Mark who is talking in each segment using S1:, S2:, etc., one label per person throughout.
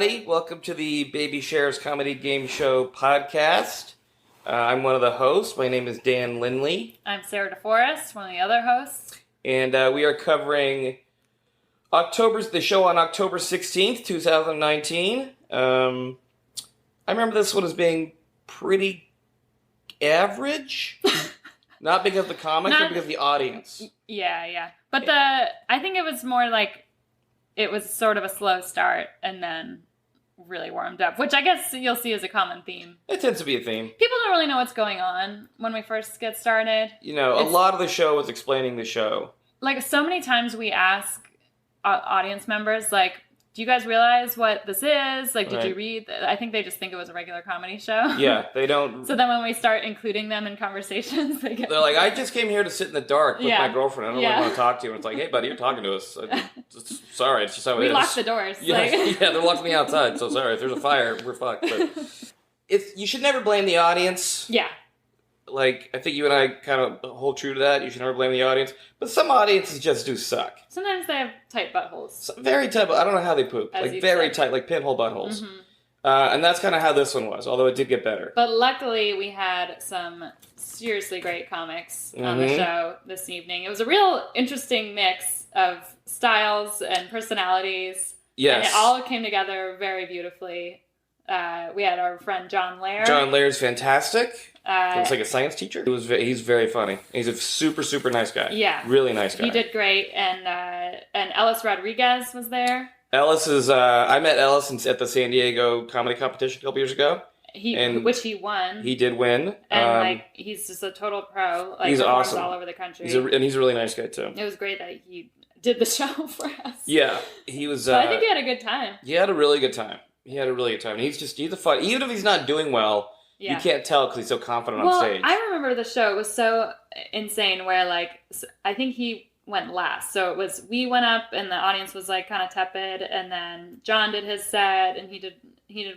S1: everybody. Welcome to the Baby Shares Comedy Game Show podcast. I'm one of the hosts. My name is Dan Lehre.
S2: I'm Sarah DeForest, one of the other hosts.
S1: And we are covering the show on October 16th, 2019. I remember this one as being pretty average. Not because of the comics, but because of the audience.
S2: Yeah. But I think it was more like it was sort of a slow start and then really warmed up, which I guess you'll see as a common theme.
S1: It tends to be a theme.
S2: People don't really know what's going on when we first get started.
S1: You know, a lot of the show is explaining the show. Like,
S2: so many times we ask audience members, like, do you guys realize what this is? Like, did you read? I think they just think it was a regular comedy show.
S1: Yeah, they don't.
S2: So then when we start including them in conversations, they're
S1: like, I just came here to sit in the dark with my girlfriend. I don't really want to talk to you. And it's like, hey, buddy, you're talking to us. Sorry, it's just how it is.
S2: We locked the doors.
S1: Yeah, they're locking me outside. So sorry, if there's a fire, we're fucked. But you should never blame the audience.
S2: Yeah.
S1: Like, I think you and I kind of hold true to that. You should never blame the audience. But some audiences just do suck.
S2: Sometimes they have tight buttholes.
S1: Very tight. I don't know how they poop. Like, very tight, like pinhole buttholes. Mm-hmm. And that's kind of how this one was, although it did get better.
S2: But luckily, we had some seriously great comics on the show this evening. It was a real interesting mix of styles and personalities.
S1: Yes.
S2: And it all came together very beautifully. We had our friend Jon Lehre.
S1: Jon Lehre's fantastic. Looks like a science teacher. He's very funny. He's a super, super nice guy.
S2: Yeah.
S1: Really nice guy.
S2: He did great. And Ellis Rodriguez was there.
S1: Ellis is, I met Ellis at the San Diego comedy competition a couple years ago.
S2: Which he won.
S1: He did win.
S2: And, he's just a total pro. Like,
S1: he's awesome.
S2: All over the country.
S1: And he's a really nice guy, too.
S2: It was great that he did the show for us.
S1: Yeah. He was...
S2: So I think he had a good time.
S1: He had a really good time. And he's a fun... Even if he's not doing well... Yeah. You can't tell because he's so confident on stage.
S2: I remember the show. It was so insane where, like, I think he went last. So it was, we went up and the audience was, like, kind of tepid. And then John did his set and he did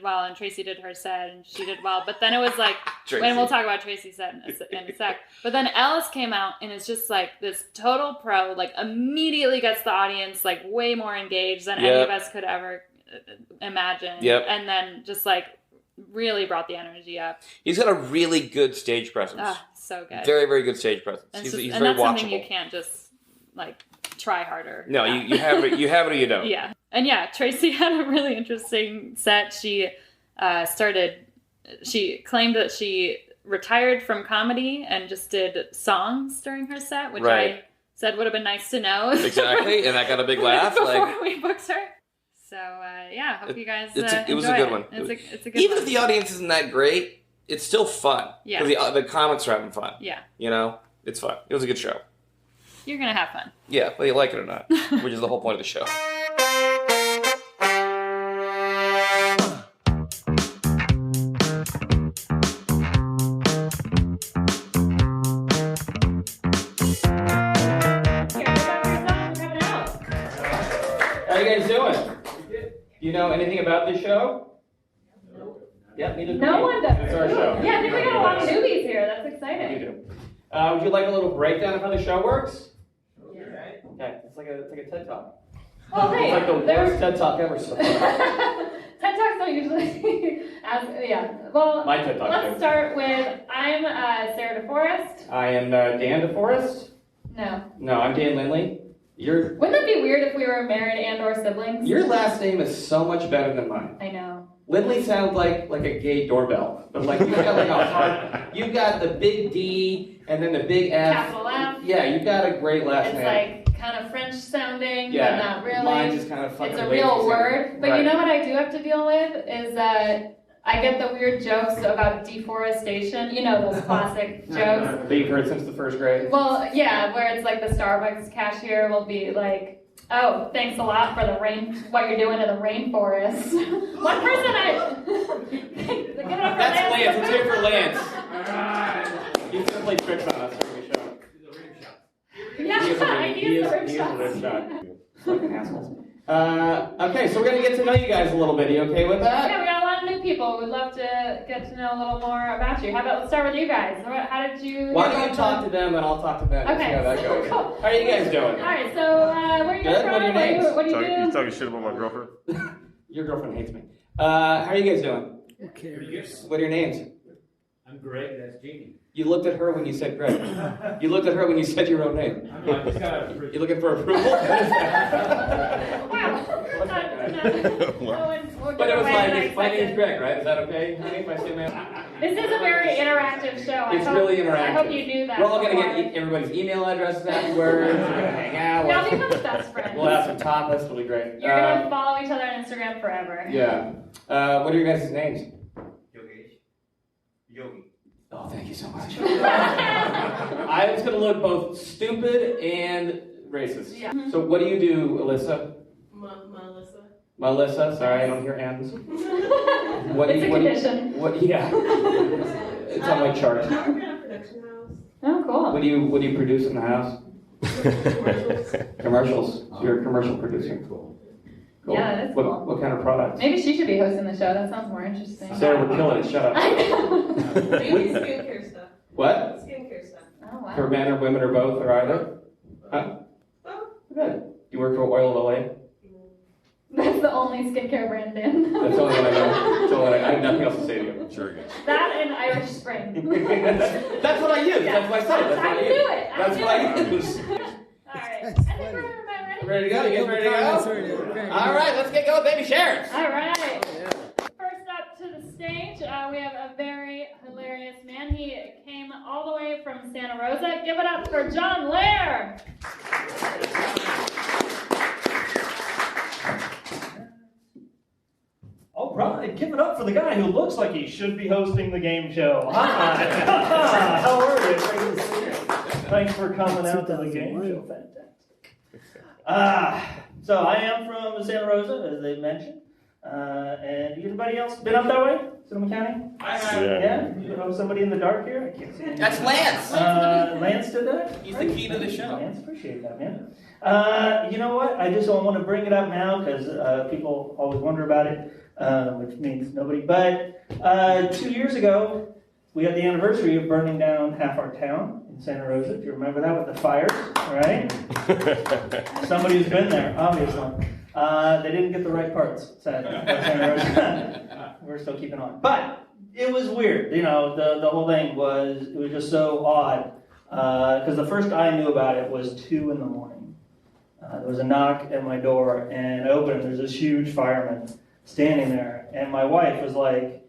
S2: well. And Tracy did her set and she did well. But then it was like, and we'll talk about Tracy's set in a sec. But then Ellis came out and it's just, like, this total pro, like, immediately gets the audience, like, way more engaged than any of us could ever imagine.
S1: Yep.
S2: And then just, like, really brought the energy up.
S1: He's got a really good stage presence.
S2: So good.
S1: Very, very good stage presence. He's very watchable. And that's something
S2: you can't just, like, try harder.
S1: No, you have it or you don't.
S2: Yeah. And yeah, Tracy had a really interesting set. She claimed that she retired from comedy and just did songs during her set, which I said would have been nice to know.
S1: Exactly, and that got a big laugh.
S2: Before we booked her. So, hope you guys
S1: it was a good one.
S2: It's a good
S1: Even
S2: one.
S1: if the audience isn't that great, it's still fun. Yeah. Because the comics are having fun.
S2: Yeah.
S1: You know? It's fun. It was a good show.
S2: You're going to have fun.
S1: Yeah, whether you like it or not, which is the whole point of the show. How you guys doing? Do you know anything about this show?
S2: Nope.
S1: Yeah, neither do
S2: No one does.
S1: It's our show.
S2: Yeah, I think we got a lot of newbies here. That's exciting.
S1: You do. Would you like a little breakdown of how the show works?
S2: Yeah.
S1: Okay, it's like a TED Talk.
S2: Well, hey,
S1: it's like the worst TED Talk ever so far.
S2: TED Talks don't usually Well,
S1: my TED Talk
S2: let's start with, I'm Sarah DeForest.
S1: I am Dan DeForest. No, I'm Dan Lehre.
S2: Wouldn't it be weird if we were married and or siblings?
S1: Your last name is so much better than mine.
S2: I know.
S1: Lindley sounds like a gay doorbell, but like you've got like a hard. You've got the big D and then the big F.
S2: Capital F.
S1: Yeah, you've got a great last name.
S2: It's like kind of French sounding, but not really.
S1: Mine's just kind of fucking.
S2: It's a real word, but you know what I do have to deal with is that I get the weird jokes about deforestation. You know those classic jokes.
S1: That you've heard since the first grade.
S2: Well, yeah, where it's like the Starbucks cashier will be like, "Oh, thanks a lot for what you're doing to the rainforest." One person
S1: That's Lance. Let's hear it for Lance. He's gonna play tricks on us during the show.
S2: Yeah, he is the rim shot.
S1: Fucking assholes. Okay, so we're gonna get to know you guys a little bit. Are you okay with that?
S2: Yeah, we got a lot of new people. We'd love to get to know a little more about you. Let's start with you guys. How did you...
S1: Why don't you talk to them and I'll talk to them.
S2: Okay.
S1: See how that goes.
S2: Cool.
S1: How are you guys doing?
S2: All right, so where are you
S1: Good?
S2: from?
S1: What are your names?
S2: What do you do?
S3: You talking shit about my girlfriend? Your girlfriend hates me. How are you guys doing?
S4: Okay.
S3: What are your names?
S4: I'm Greg, that's Jeannie.
S3: You looked at her when you said Greg. You looked at her when you said your own name.
S4: I just got a
S3: You looking for approval? But it was like, my name's Greg, right? Is that okay? Honey, if I say man?
S2: This is a very interactive show.
S3: It's really interactive.
S2: I hope you knew that.
S3: We're all going to get everybody's email addresses afterwards. We're going to hang out.
S2: Y'all become best friends.
S3: We'll have some tapas. It'll be great.
S2: You're going to follow each other on Instagram forever.
S3: Yeah. What are your guys' names?
S4: Yogi.
S3: Oh, thank you so much. I was going to look both stupid and racist.
S2: Yeah.
S3: So what do you do, Alyssa?
S5: Melissa.
S3: Melissa? Sorry, I don't hear M's. What
S2: It's a condition.
S3: Yeah. It's on my chart.
S5: I work in a production house.
S2: Oh, cool.
S3: What do you produce in the house?
S5: Commercials.
S3: Commercials. So you're a commercial producer. Cool.
S2: Yeah, that's cool.
S3: What kind of products?
S2: Maybe she should be hosting the show. That sounds more interesting.
S3: Sarah, we're killing it. Shut up.
S2: I know.
S5: Mainly skincare stuff.
S3: What?
S5: Skincare stuff.
S2: Oh, wow.
S3: For men or women or both or either? Huh?
S5: Oh.
S3: Good. You work for Oil of Olay?
S2: That's the only skincare brand in.
S3: That's the only one I know. That's all I have nothing else to say to you.
S4: Sure, good.
S2: That and Irish Spring.
S3: That's what I use. That's what I said. That's what I
S2: I
S3: use.
S2: do it.
S3: That's what I use.
S2: Alright. I think we're ready.
S3: Ready to go? You guys ready to go? All right, let's get going, baby. Sharon.
S2: Alright. First up to the stage, we have a very hilarious man. He came all the way from Santa Rosa. Give it up for Jon Lehre.
S6: All right, give it up for the guy who looks like he should be hosting the game show. Hi. How are you? Great to see you. Thanks for coming out to the game show. Fantastic. So I am from Santa Rosa, as they mentioned. And anybody else been up that way? Sonoma County?
S3: I have.
S6: Yeah? You know somebody in the dark here? I can't see anything.
S3: That's Lance.
S6: Lance did that?
S3: He's the key to the show.
S6: Lance, appreciate that, man. You know what? I just don't want to bring it up now because people always wonder about it, which means nobody. But 2 years ago, we had the anniversary of burning down half our town in Santa Rosa. If you remember that with the fires, right? Somebody who's been there, obviously. They didn't get the right parts, sadly. Santa Rosa. We're still keeping on. But it was weird. You know, the whole thing was just so odd. Because the first I knew about it was 2 a.m. There was a knock at my door, and I opened it. There's this huge fireman standing there, and my wife was like,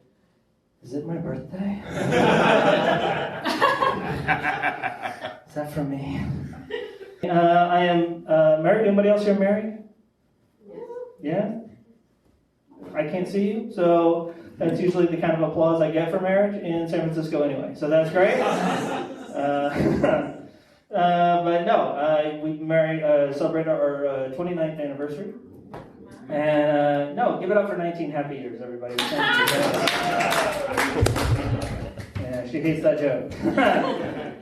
S6: "Is it my birthday? Is that for me?" I am married. Anybody else here married? Yeah? I can't see you, so that's usually the kind of applause I get for marriage in San Francisco anyway, so that's great. But no, we celebrated our 29th anniversary. And no, give it up for 19 happy years, everybody. Yeah, she hates that joke.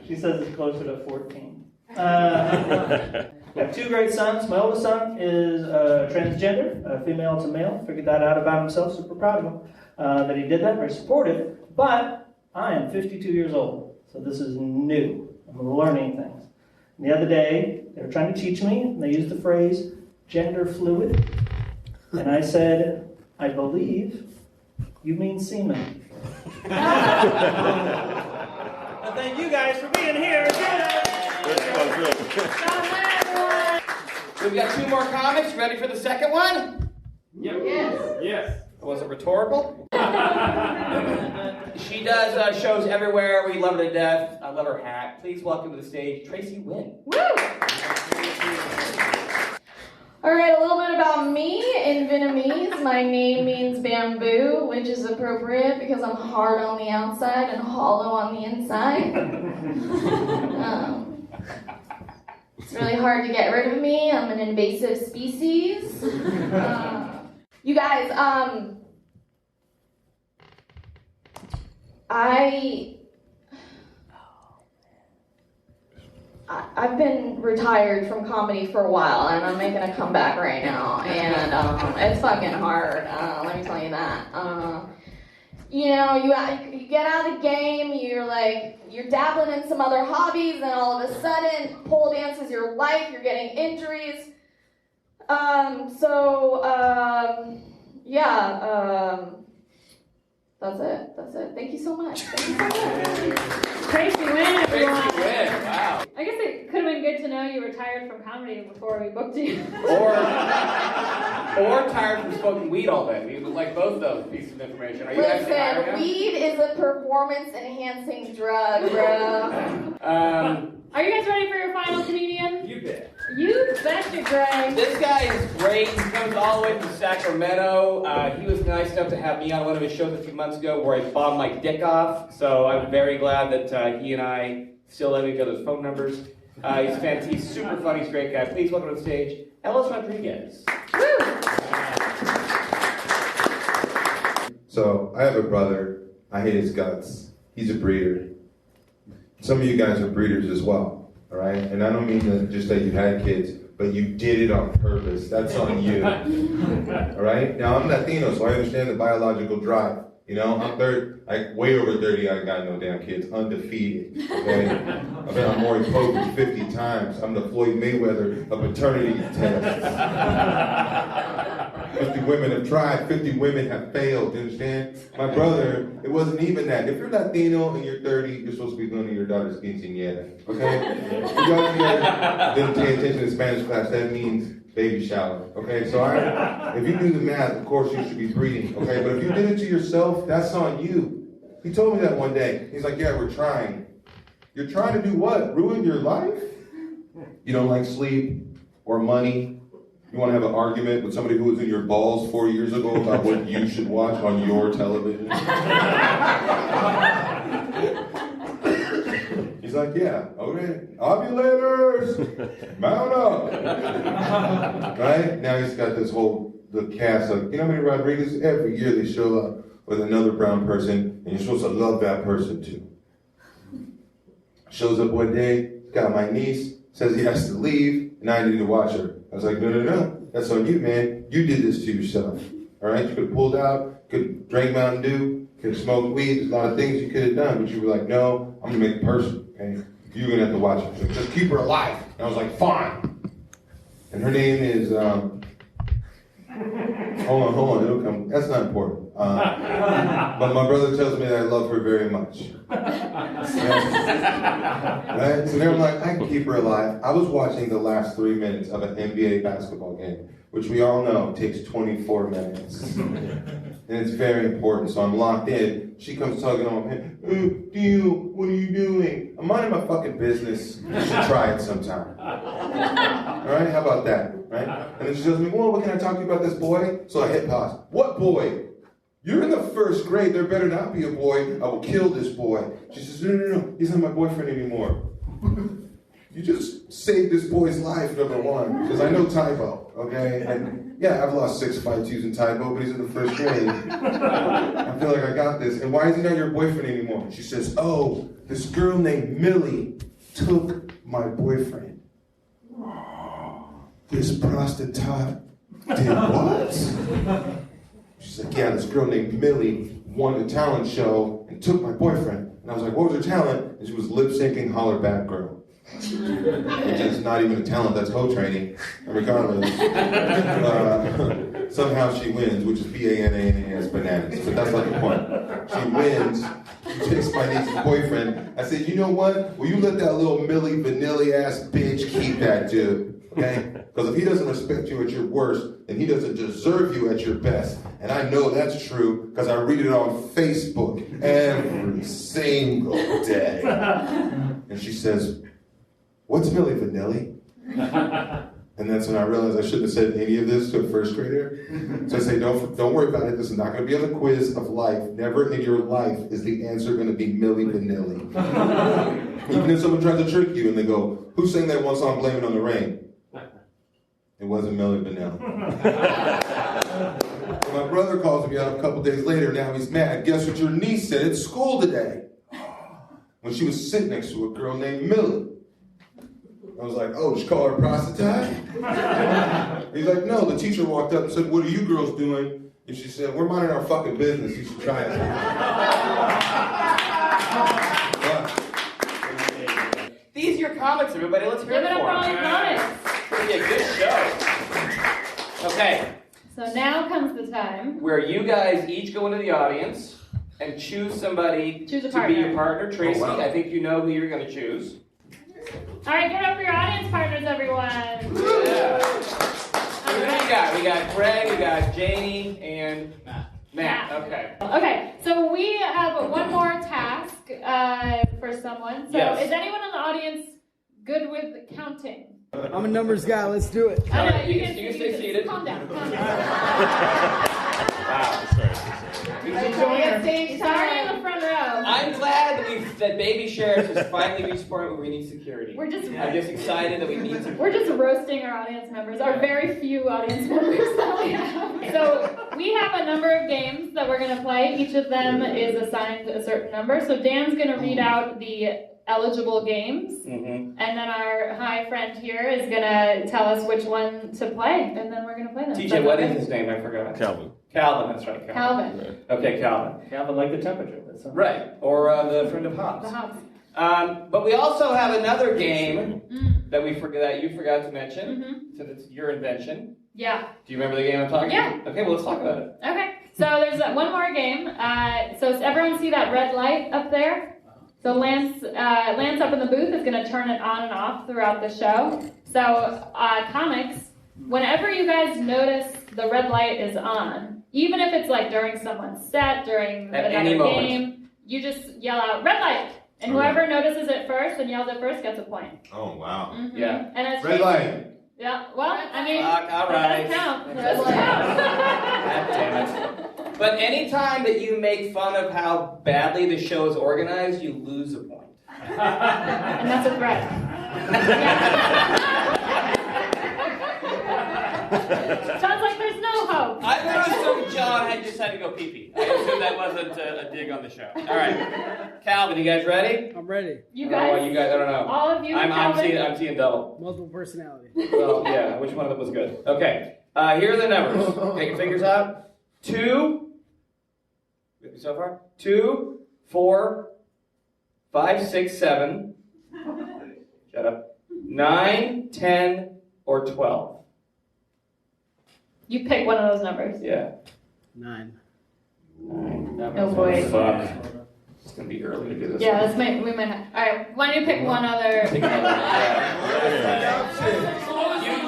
S6: She says it's closer to 14. I have 2 great sons. My oldest son is transgender, female to male. Figured that out about himself. Super proud of him that he did that. Very supportive. But I am 52 years old, so this is new. I'm learning things. And the other day, they were trying to teach me, and they used the phrase gender fluid. And I said, "I believe you mean semen." Well, thank you guys for being here.
S3: We've got 2 more comics. Ready for the second one?
S4: Yep. Yes.
S3: Was it rhetorical? She does shows everywhere. We love her to death. I love her hat. Please welcome to the stage, Tracy Nguyen.
S7: Woo! All right, a little bit about me. In Vietnamese, my name means bamboo, which is appropriate because I'm hard on the outside and hollow on the inside. It's really hard to get rid of me. I'm an invasive species. You guys, I've been retired from comedy for a while, and I'm making a comeback right now, and it's fucking hard. Let me tell you that. You know, you get out of the game, you're dabbling in some other hobbies, and all of a sudden, pole dance is your life. You're getting injuries. yeah, that's it. That's it. Thank you so much. Thank you so much.
S2: Tracy Nguyen,
S3: Tracy
S2: everyone.
S3: Nguyen, wow.
S2: I guess it could have been good to know you retired from comedy before we booked you.
S3: Or tired from smoking weed all day. We would like both those pieces of information. Are you actually tired
S7: Listen,
S3: now?
S7: weed is a performance-enhancing drug, bro.
S2: Are you guys ready for your final comedian?
S4: You bet.
S2: You betcha, Greg.
S3: This guy is great. He comes all the way from Sacramento. He was nice enough to have me on one of his shows a few months ago where I bombed my dick off. So I'm very glad that he and I still have each other's phone numbers. He's fantastic. He's super funny. He's a great guy. Please welcome to the stage, Ellis Rodriguez.
S2: Woo!
S8: So, I have a brother. I hate his guts. He's a breeder. Some of you guys are breeders as well, all right? And I don't mean that just that you had kids, but you did it on purpose. That's on you, all right? Now, I'm Latino, so I understand the biological drive. You know, I'm way over 30, I got no damn kids, undefeated, okay? I've been on Maury Povich 50 times. I'm the Floyd Mayweather of paternity tests. 50 women have tried, 50 women have failed, you understand? My brother, it wasn't even that. If you're Latino and you're 30, you're supposed to be going to your daughter's quinceañera, okay? If y'all here didn't pay attention to Spanish class, that means baby shower, okay? So if you do the math, of course you should be breeding, okay? But if you did it to yourself, that's on you. He told me that one day. He's like, yeah, we're trying. You're trying to do what? Ruin your life? You don't like sleep or money? You want to have an argument with somebody who was in your balls 4 years ago about what you should watch on your television? He's like, yeah, okay. Ovulators, mount up. Right? Now he's got this the cast of, you know how many Rodriguez? Every year they show up with another brown person, and you're supposed to love that person too. Shows up one day, got my niece, says he has to leave, and I need to watch her. I was like, no, that's on you, man. You did this to yourself, all right? You could have pulled out, could have drank Mountain Dew, could have smoked weed. There's a lot of things you could have done, but you were like, no, I'm gonna make it personal, okay? You're gonna have to watch her. So just keep her alive. And I was like, fine. And her name is, hold on, it'll come. That's not important. But my brother tells me that I love her very much. Right? So they're like, I can keep her alive. I was watching the last 3 minutes of an NBA basketball game, which we all know takes 24 minutes. And it's very important, so I'm locked in. She comes tugging on me. Dio, what are you doing? I'm minding my fucking business. You should try it sometime. All right, how about that? Right? And then she tells me, well, what can I talk to you about this boy? So I hit pause. What boy? You're in the first grade. There better not be a boy. I will kill this boy. She says, no. He's not my boyfriend anymore. You just saved this boy's life, number one, because I know typo, okay? And yeah, I've lost 6 fights using typo, but he's in the first grade. I feel like I got this. And why is he not your boyfriend anymore? She says, oh, this girl named Millie took my boyfriend. This prostitute did what? She's like, yeah, this girl named Millie won a talent show and took my boyfriend. And I was like, what was her talent? And she was lip-syncing Holler Back Girl. Which is not even a talent, that's hoe training. And regardless, somehow she wins, which is B-A-N-A-N-A-S, bananas. But that's not the point. She wins, she takes my niece's boyfriend. I said, you know what? Will you let that little Millie Vanilli-ass bitch keep that dude? Okay? Because if he doesn't respect you at your worst, then he doesn't deserve you at your best. And I know that's true because I read it on Facebook every single day. And she says, what's Millie Vanilli? And that's when I realized I shouldn't have said any of this to a first grader. So I say, don't worry about it. This is not going to be on the quiz of life. Never in your life is the answer going to be Millie Vanilli. Even if someone tries to trick you and they go, who sang that one song, Blame It on the Rain? It wasn't Millie Vanilli. My brother calls me out a couple days later. Now he's mad. Guess what your niece said at school today? When she was sitting next to a girl named Millie. I was like, oh, did she call her a prostitute? He's like, no, the teacher walked up and said, what are you girls doing? And she said, we're minding our fucking business. You should try it.
S3: These are your comics, everybody. Let's hear
S2: Give
S3: it
S2: it up
S3: for
S2: for all
S3: them.
S2: your comics.
S3: It's going to be a good show. Okay.
S2: So now comes the time.
S3: where you guys each go into the audience and choose somebody
S2: Choose a
S3: to be your
S2: partner.
S3: partner. Tracy,
S8: Oh, wow.
S3: I think you know who you're going to choose.
S2: All right, give it up for your audience partners, everyone.
S3: Yeah. Who do we got? We got Greg, we got Janie, and Matt. Okay.
S2: Okay, so we have one more task for someone. So
S3: Yes.
S2: is anyone in the audience good with counting?
S9: I'm a numbers guy. Let's do it.
S2: I know,
S3: Alright, you can stay
S2: just
S3: seated.
S2: Calm down. Calm down.
S3: Wow.
S2: It's already in the front row.
S3: I'm glad that Baby Sheriff has finally reached the point where we need security.
S2: We're just
S3: I'm just excited that we need security.
S2: We're just roasting our audience members, our very few audience members that we have. So we have a number of games that we're going to play. Each of them is assigned a certain number. So Dan's going to read out the eligible games,
S3: Mm-hmm.
S2: and then our high friend here is going to tell us which one to play, and then we're going to play them.
S3: TJ, what is his name? I forgot.
S10: Calvin.
S3: Calvin, that's right.
S2: Calvin.
S3: Okay, Calvin.
S6: Calvin, like the temperature. That's something.
S3: Right, or the friend of Hobbs.
S2: The Hobbs.
S3: But we also have another game
S2: Mm.
S3: that you forgot to mention,
S2: Mm-hmm.
S3: since it's your invention.
S2: Yeah.
S3: Do you remember the game I'm talking
S2: Yeah.
S3: about? Okay, well, let's talk about it.
S2: Okay. So there's one more game. So everyone see that red light up there? So Lance up in the booth is going to turn it on and off throughout the show. So comics, whenever you guys notice the red light is on, even if it's like during someone's set, during
S3: At
S2: another
S3: any moment.
S2: game, you just yell out red light, and whoever notices it first and yells it first gets a point.
S8: Oh, wow.
S2: Mhm.
S3: Yeah.
S2: And it's
S8: Red light.
S2: Yeah. Well, I mean,
S3: Fuck, all
S2: that
S3: right.
S2: does count.
S3: That
S2: Red
S3: does
S2: light.
S3: God damn it. But anytime that you make fun of how badly the show is organized, you lose a point.
S2: And that's a threat. John's like, there's no hope.
S3: I would assume John had just had to go pee-pee. I assume that wasn't a dig on the show. All right. Calvin, you guys ready?
S9: I'm ready.
S2: You
S3: I don't know
S2: guys,
S3: what you guys, I don't know.
S2: all of you,
S3: I'm
S2: Calvin?
S3: seeing double.
S9: Multiple personality.
S3: Well, yeah, which one of them was good? Okay, here are the numbers. Take your fingers out. 2, with me so far? 2, 4, 5, 6, 7. Shut up. 9, 10, or 12.
S2: You pick one of those numbers.
S3: Yeah.
S9: 9.
S3: 9.
S2: Oh, boy.
S3: Fuck. It's gonna be early to do this.
S2: Yeah, we might have. All right, why don't you pick one other?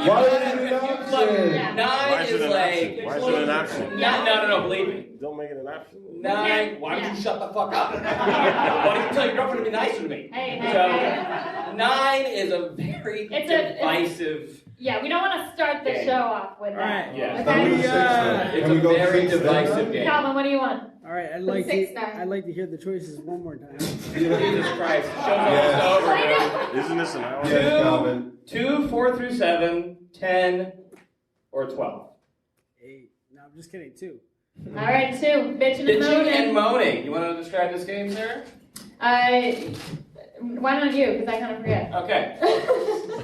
S8: Why is it an option?
S2: Yeah.
S3: 9
S10: Why is it
S3: is
S10: an
S3: like.
S10: option? Why is it an option?
S3: No, believe me.
S10: Don't make it an option.
S3: 9. Why don't
S2: Yeah.
S3: you shut the fuck up? Why don't you tell your girlfriend to be nicer to me?
S2: Hey,
S3: So 9 is a very
S2: It's a-
S3: divisive.
S2: Yeah, we don't want to start the
S3: Okay.
S2: show off with that.
S9: All right.
S3: Yeah.
S8: Can we,
S2: Okay.
S3: It's
S8: can we
S3: a
S8: go
S3: very
S8: 6 then?
S3: divisive game.
S2: Calvin, what do you want?
S9: All right.
S5: Six, nine.
S9: I'd like to hear the choices one more time.
S3: Jesus Christ. Show's
S8: Yeah.
S3: almost over, dude.
S10: Isn't this an hour?
S8: Yes, Calvin.
S3: 2, 4 through 7, 10, or 12.
S9: 8. No, I'm just kidding. 2.
S2: All right, 2. Bitching and
S3: Bitching and
S2: moaning.
S3: moaning. You want to describe this game, Sarah?
S2: Why not you? Because I kind of forget.
S3: Okay.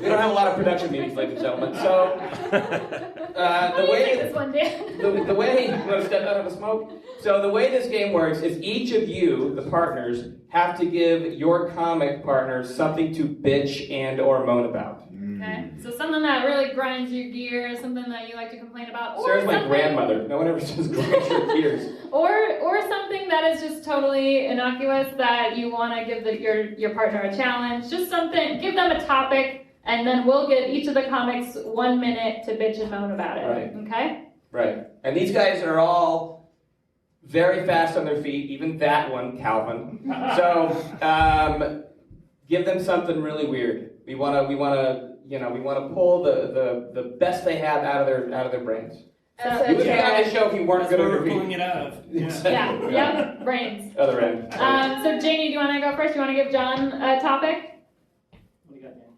S3: We don't have a lot of production meetings, ladies and gentlemen. So, the
S2: What do you
S3: way
S2: think this one, Dan?
S3: the way you want to step out of a smoke. So the way this game works is each of you, the partners, have to give your comic partners something to bitch and or moan about.
S2: Okay, so something that really grinds your gears, something that you like to complain about, or
S3: Sarah's my
S2: something,
S3: grandmother. No one ever says grind your gears.
S2: or something that is just totally innocuous that you want to give your partner a challenge. Just something, give them a topic, and then we'll give each of the comics 1 minute to bitch and moan about it.
S3: Right.
S2: Okay.
S3: Right. And these guys are all very fast on their feet, even that one, Calvin. So give them something really weird. We wanna pull the best they have out of their brains.
S2: So,
S3: You would be on the show if you weren't good on your
S4: pulling
S3: feet.
S4: it out of.
S2: yeah. Yep. Brains.
S3: Other end.
S2: So Janie, do you want to go first? You want to give John a topic?
S6: What do you got, Dan?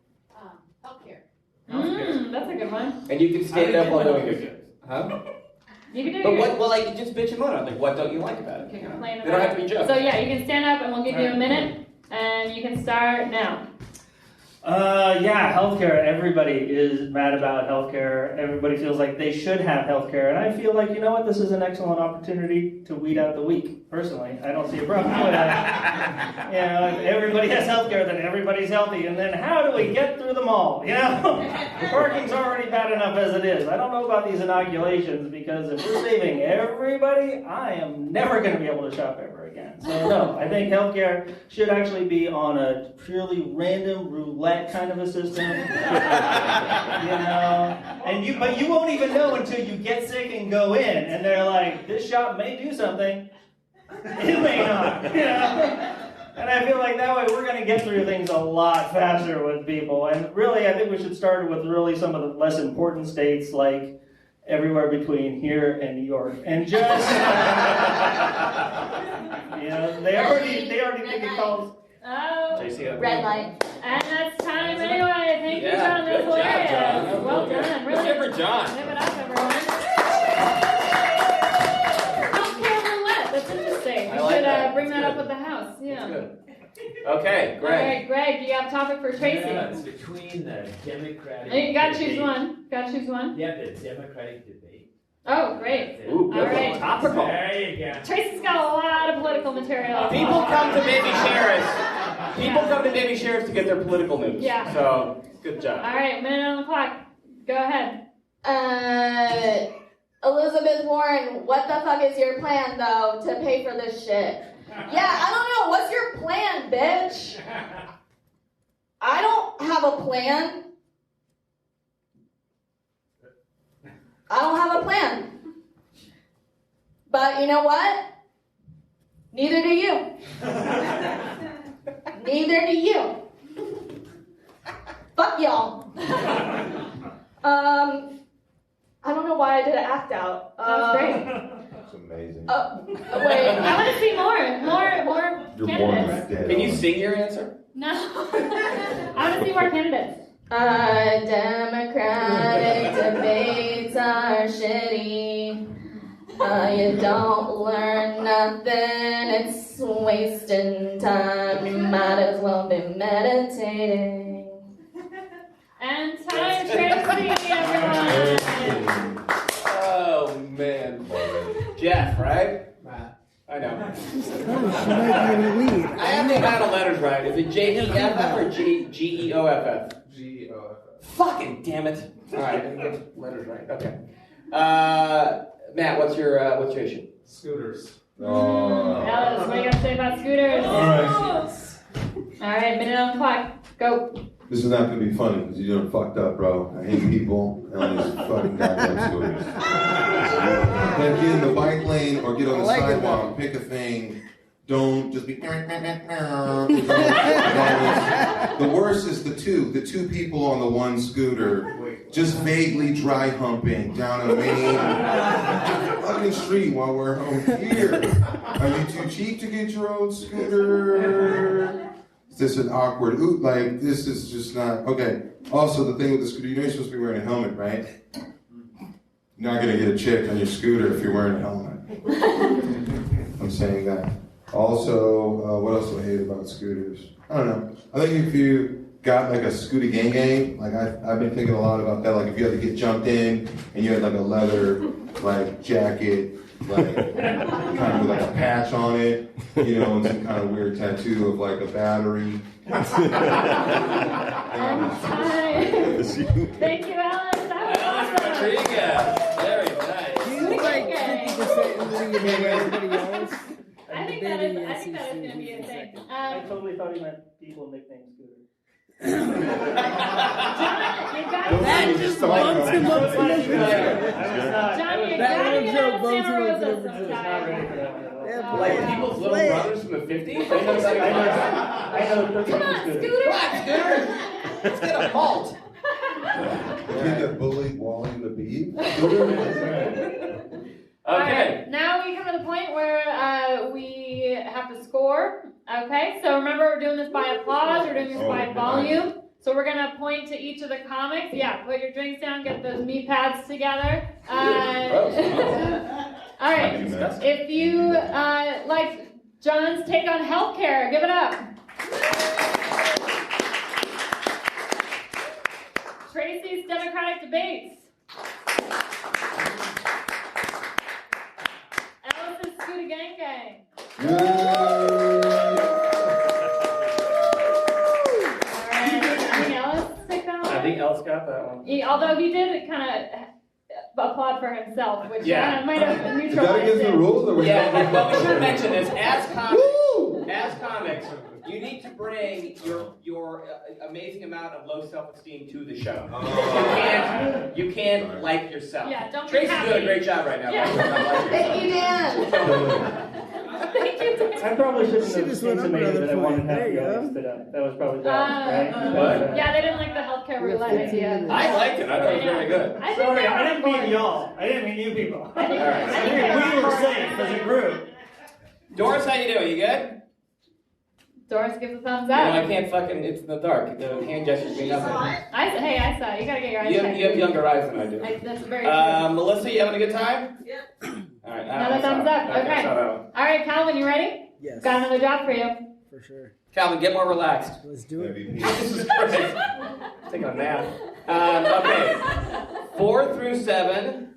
S5: Healthcare.
S2: That's a good one.
S3: And you can stand up while doing it. Huh?
S2: You can do
S3: But
S2: it.
S3: what? Well, like just bitch and moan on. Like, what don't you like about it?
S2: You can complain
S3: They don't
S2: about
S3: have to be
S2: it.
S3: jokes.
S2: So yeah, you can stand up and we'll give you a minute, and you can start now.
S6: Yeah, healthcare. Everybody is mad about healthcare. Everybody feels like they should have healthcare. And I feel like, you know what, this is an excellent opportunity to weed out the weak. Personally, I don't see a problem with that. You know, if everybody has healthcare, then everybody's healthy. And then how do we get through them all? You know, parking's already bad enough as it is. I don't know about these inoculations, because if we're saving everybody, I am never going to be able to shop ever again. So no, I think healthcare should actually be on a purely random roulette kind of a system. You know, but you won't even know until you get sick and go in, and they're like, this shop may do something, it may not. You know. And I feel like that way we're going to get through things a lot faster with people. And really, I think we should start with really some of the less important states, like everywhere between here and New York, and just you know, they already making calls.
S2: Oh,
S7: Red light.
S2: and that's time anyway. Thank you, Jon. That was
S3: good job,
S2: hilarious.
S3: Jon.
S2: Well done. Really.
S3: Give it for Jon.
S2: Give it up, everyone. Healthcare roulette. That's interesting. We
S3: I like
S2: should
S3: that.
S2: bring
S3: That's
S2: that up
S3: good.
S2: at the house. Yeah.
S3: That's good. Okay,
S2: All
S3: Greg.
S2: right, Greg. Do you have a topic for Tracy?
S4: Yeah, it's between the Democratic.
S2: You gotta choose
S4: debate.
S2: one. Gotta choose one.
S4: Yeah, the Democratic debate.
S2: Oh, great.
S3: Ooh, good
S2: All right.
S3: one. Topical.
S4: There you go.
S2: Tracy's got a lot of political material.
S3: People come to Baby Sheriffs. People come to Baby Sheriffs to get their political news.
S2: Yeah.
S3: So, good job.
S2: All right, minute on the clock. Go ahead.
S7: Elizabeth Warren, what the fuck is your plan, though, to pay for this shit? Yeah, I don't know. What's your plan, bitch? I don't have a plan. I don't have a plan. But you know what? Neither do you. Neither do you. Fuck y'all. I don't know why I did an act out.
S2: That was great.
S8: That's amazing.
S7: Wait.
S2: I want to see more
S8: You're
S2: candidates.
S8: dead.
S3: Can you sing your answer?
S2: No. I want to see more candidates.
S7: Democratic debates are shitty. You don't learn nothing. It's wasting time. You might as well be meditating.
S2: And time, Tracy, everyone.
S3: Oh, man. Jeff, right? I know.
S9: She might be in the lead.
S3: I have the amount of letters right. Is it J-E-F-F or G-E-O-F-F?
S10: G-O-F-F.
S3: Fucking damn it. All right, I didn't get the letters right. Okay. Matt, what's your issue?
S10: Scooters.
S2: Ellis, what do you got to say about scooters?
S8: All right.
S2: All right, minute on the clock. Go.
S8: This is not gonna be funny because you done fucked up, bro. I hate people on these fucking goddamn scooters. Then get in the bike lane or get on the sidewalk, pick a thing. Don't just be. The worst is the two people on the one scooter, just vaguely dry humping down a main fucking street while we're home here. Are you too cheap to get your own scooter? Is this an awkward oop? Like, this is just not, okay. Also, the thing with the scooter, you know you're supposed to be wearing a helmet, right? You're not gonna get a chick on your scooter if you're wearing a helmet. I'm saying that. Also, what else do I hate about scooters? I don't know. I think if you got like a scooter gang, like I've been thinking a lot about that. Like if you had to get jumped in and you had like a leather like jacket, like kind of with like a patch on it, you know, and some kind of weird tattoo of like a battery.
S2: And time. Thank you, Ellis. That was
S3: Ellis
S2: awesome.
S3: Rodriguez. Very nice.
S9: Do you like 50% lead over everybody else?
S2: I think that is going to be a thing.
S6: I totally thought he meant people nickname scooter.
S2: Jon, you got
S9: That just bumps him up to the
S2: Jon, you
S9: That
S2: gotta
S9: little
S2: get
S9: joke
S2: out
S9: bumps him
S2: Santa
S9: up to
S2: Rosa
S9: the
S2: sometime.
S3: Like people's little brothers from the 50s? They know that.
S6: I know.
S2: Come on, Scooter.
S3: Come on, Scooter. Let's get a vault.
S8: Did the bully Wally the Bee?
S2: All
S3: Okay.
S2: right, now we come to the point where we have to score. Okay, so remember we're doing this by applause, we're doing this by volume. So we're going to point to each of the comics. Yeah, put your drinks down, get those meat pads together. All right, if you like Jon's take on healthcare, give it up. Tracy's Democratic Debates. Ellis's Scooter Gang Gang. Alright, I think Ellis took that one.
S3: I think Ellis got that one.
S2: Although he did kind of applaud for himself, which
S3: Yeah.
S2: Might have
S8: Is that
S2: neutralized
S8: against the
S2: it.
S8: rules? Or
S3: Yeah, well, we should mention this. As comics, you need to bring your amazing amount of low self-esteem to the show. You can't like yourself.
S2: Yeah, don't be
S3: Tracy's
S2: happy.
S3: doing a great job right now.
S2: Yeah.
S3: Like
S7: Thank you, Dan.
S2: Thank you, Dan.
S6: I probably shouldn't
S9: She
S6: have
S9: just went up
S6: intimated
S9: another
S6: that I wanted
S9: point.
S6: half
S9: There
S6: the
S9: you go.
S6: audience stood up. That was probably bad, right?
S3: What?
S2: Yeah, they didn't like the healthcare roulette idea.
S3: I liked it. I thought it was very good.
S2: I think
S6: Sorry,
S2: they
S6: I
S2: were
S6: didn't
S2: on
S6: mean
S2: board.
S6: y'all. I didn't mean you people.
S2: I think-
S3: All right.
S2: I think they were
S6: We
S2: on
S6: were
S2: board.
S6: safe as a group.
S3: Doris, how you doing? You good?
S2: Doris gives a thumbs
S3: You know,
S2: up.
S3: I can't fucking. It's in the dark. The hand gestures mean nothing.
S2: I saw. You gotta get your eyes
S3: You
S2: checked.
S3: have younger eyes than I do.
S2: That's very true.
S3: Melissa, you having a good time?
S5: Yep.
S3: All right.
S2: Another thumbs up.
S3: I
S2: Okay.
S3: saw that one.
S2: All right, Calvin, you ready?
S9: Yes.
S2: Got another job for you.
S9: For sure.
S3: Calvin, get more relaxed.
S9: Let's do it.
S8: MVP.
S3: This is great. Taking a nap. Okay. 4 through 7.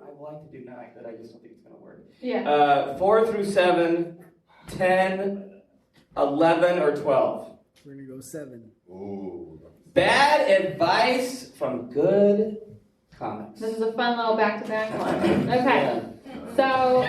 S3: I would like to do 9, but I just don't think it's going to work.
S2: Yeah.
S3: 4 through 7, 10, 11, or 12.
S9: We're gonna go 7.
S8: Ooh.
S3: Bad advice from good comics.
S2: This is a fun little back-to-back one. Okay. So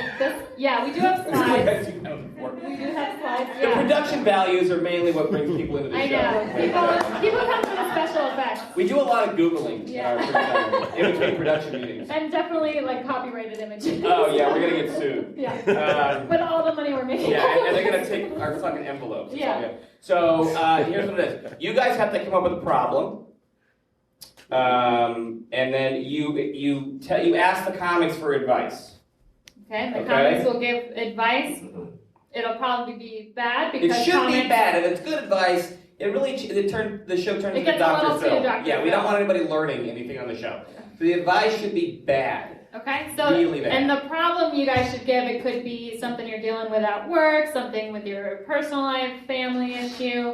S2: we do have slides. We do have slides.
S3: The
S2: Yeah.
S3: production values are mainly what brings people into the
S2: I
S3: show.
S2: know. People come for the special effects.
S3: We do a lot of Googling
S2: Yeah.
S3: in between production meetings.
S2: And definitely like copyrighted images.
S3: Oh, yeah, we're going to get sued.
S2: Yeah. But all the money we're making.
S3: Yeah, and they're going to take our fucking envelopes.
S2: Yeah.
S3: So here's what it is. You guys have to come up with a problem. And then you ask the comics for advice.
S2: Okay, the
S3: Okay.
S2: comics will give advice. It'll probably be bad because
S3: It should
S2: comics,
S3: be bad. If it's good advice, the show turns
S2: It
S3: into
S2: gets a
S3: Dr.
S2: little too
S3: Phil.
S2: Dr.
S3: Yeah, we
S2: Phil.
S3: don't want anybody learning anything on the show. So the advice should be bad.
S2: Okay, so
S3: Really bad.
S2: and the problem you guys should give, it could be something you're dealing with at work, something with your personal life, family issue,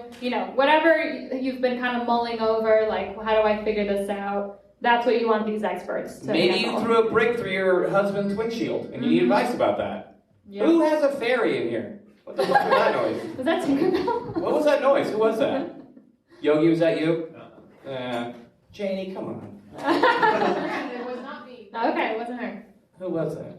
S2: whatever you've been kind of mulling over, like how do I figure this out? That's what you want these experts to
S3: Maybe you
S2: handle.
S3: threw a brick through your husband's windshield and you need advice about that.
S2: Yeah.
S3: Who has a fairy in here? What the fuck was that noise?
S2: Was that Tinkerbell?
S3: What was that noise? Who was that? Yogi, was that you? Janie, come on.
S5: It was not me.
S2: Okay, it wasn't her.
S3: Who was that?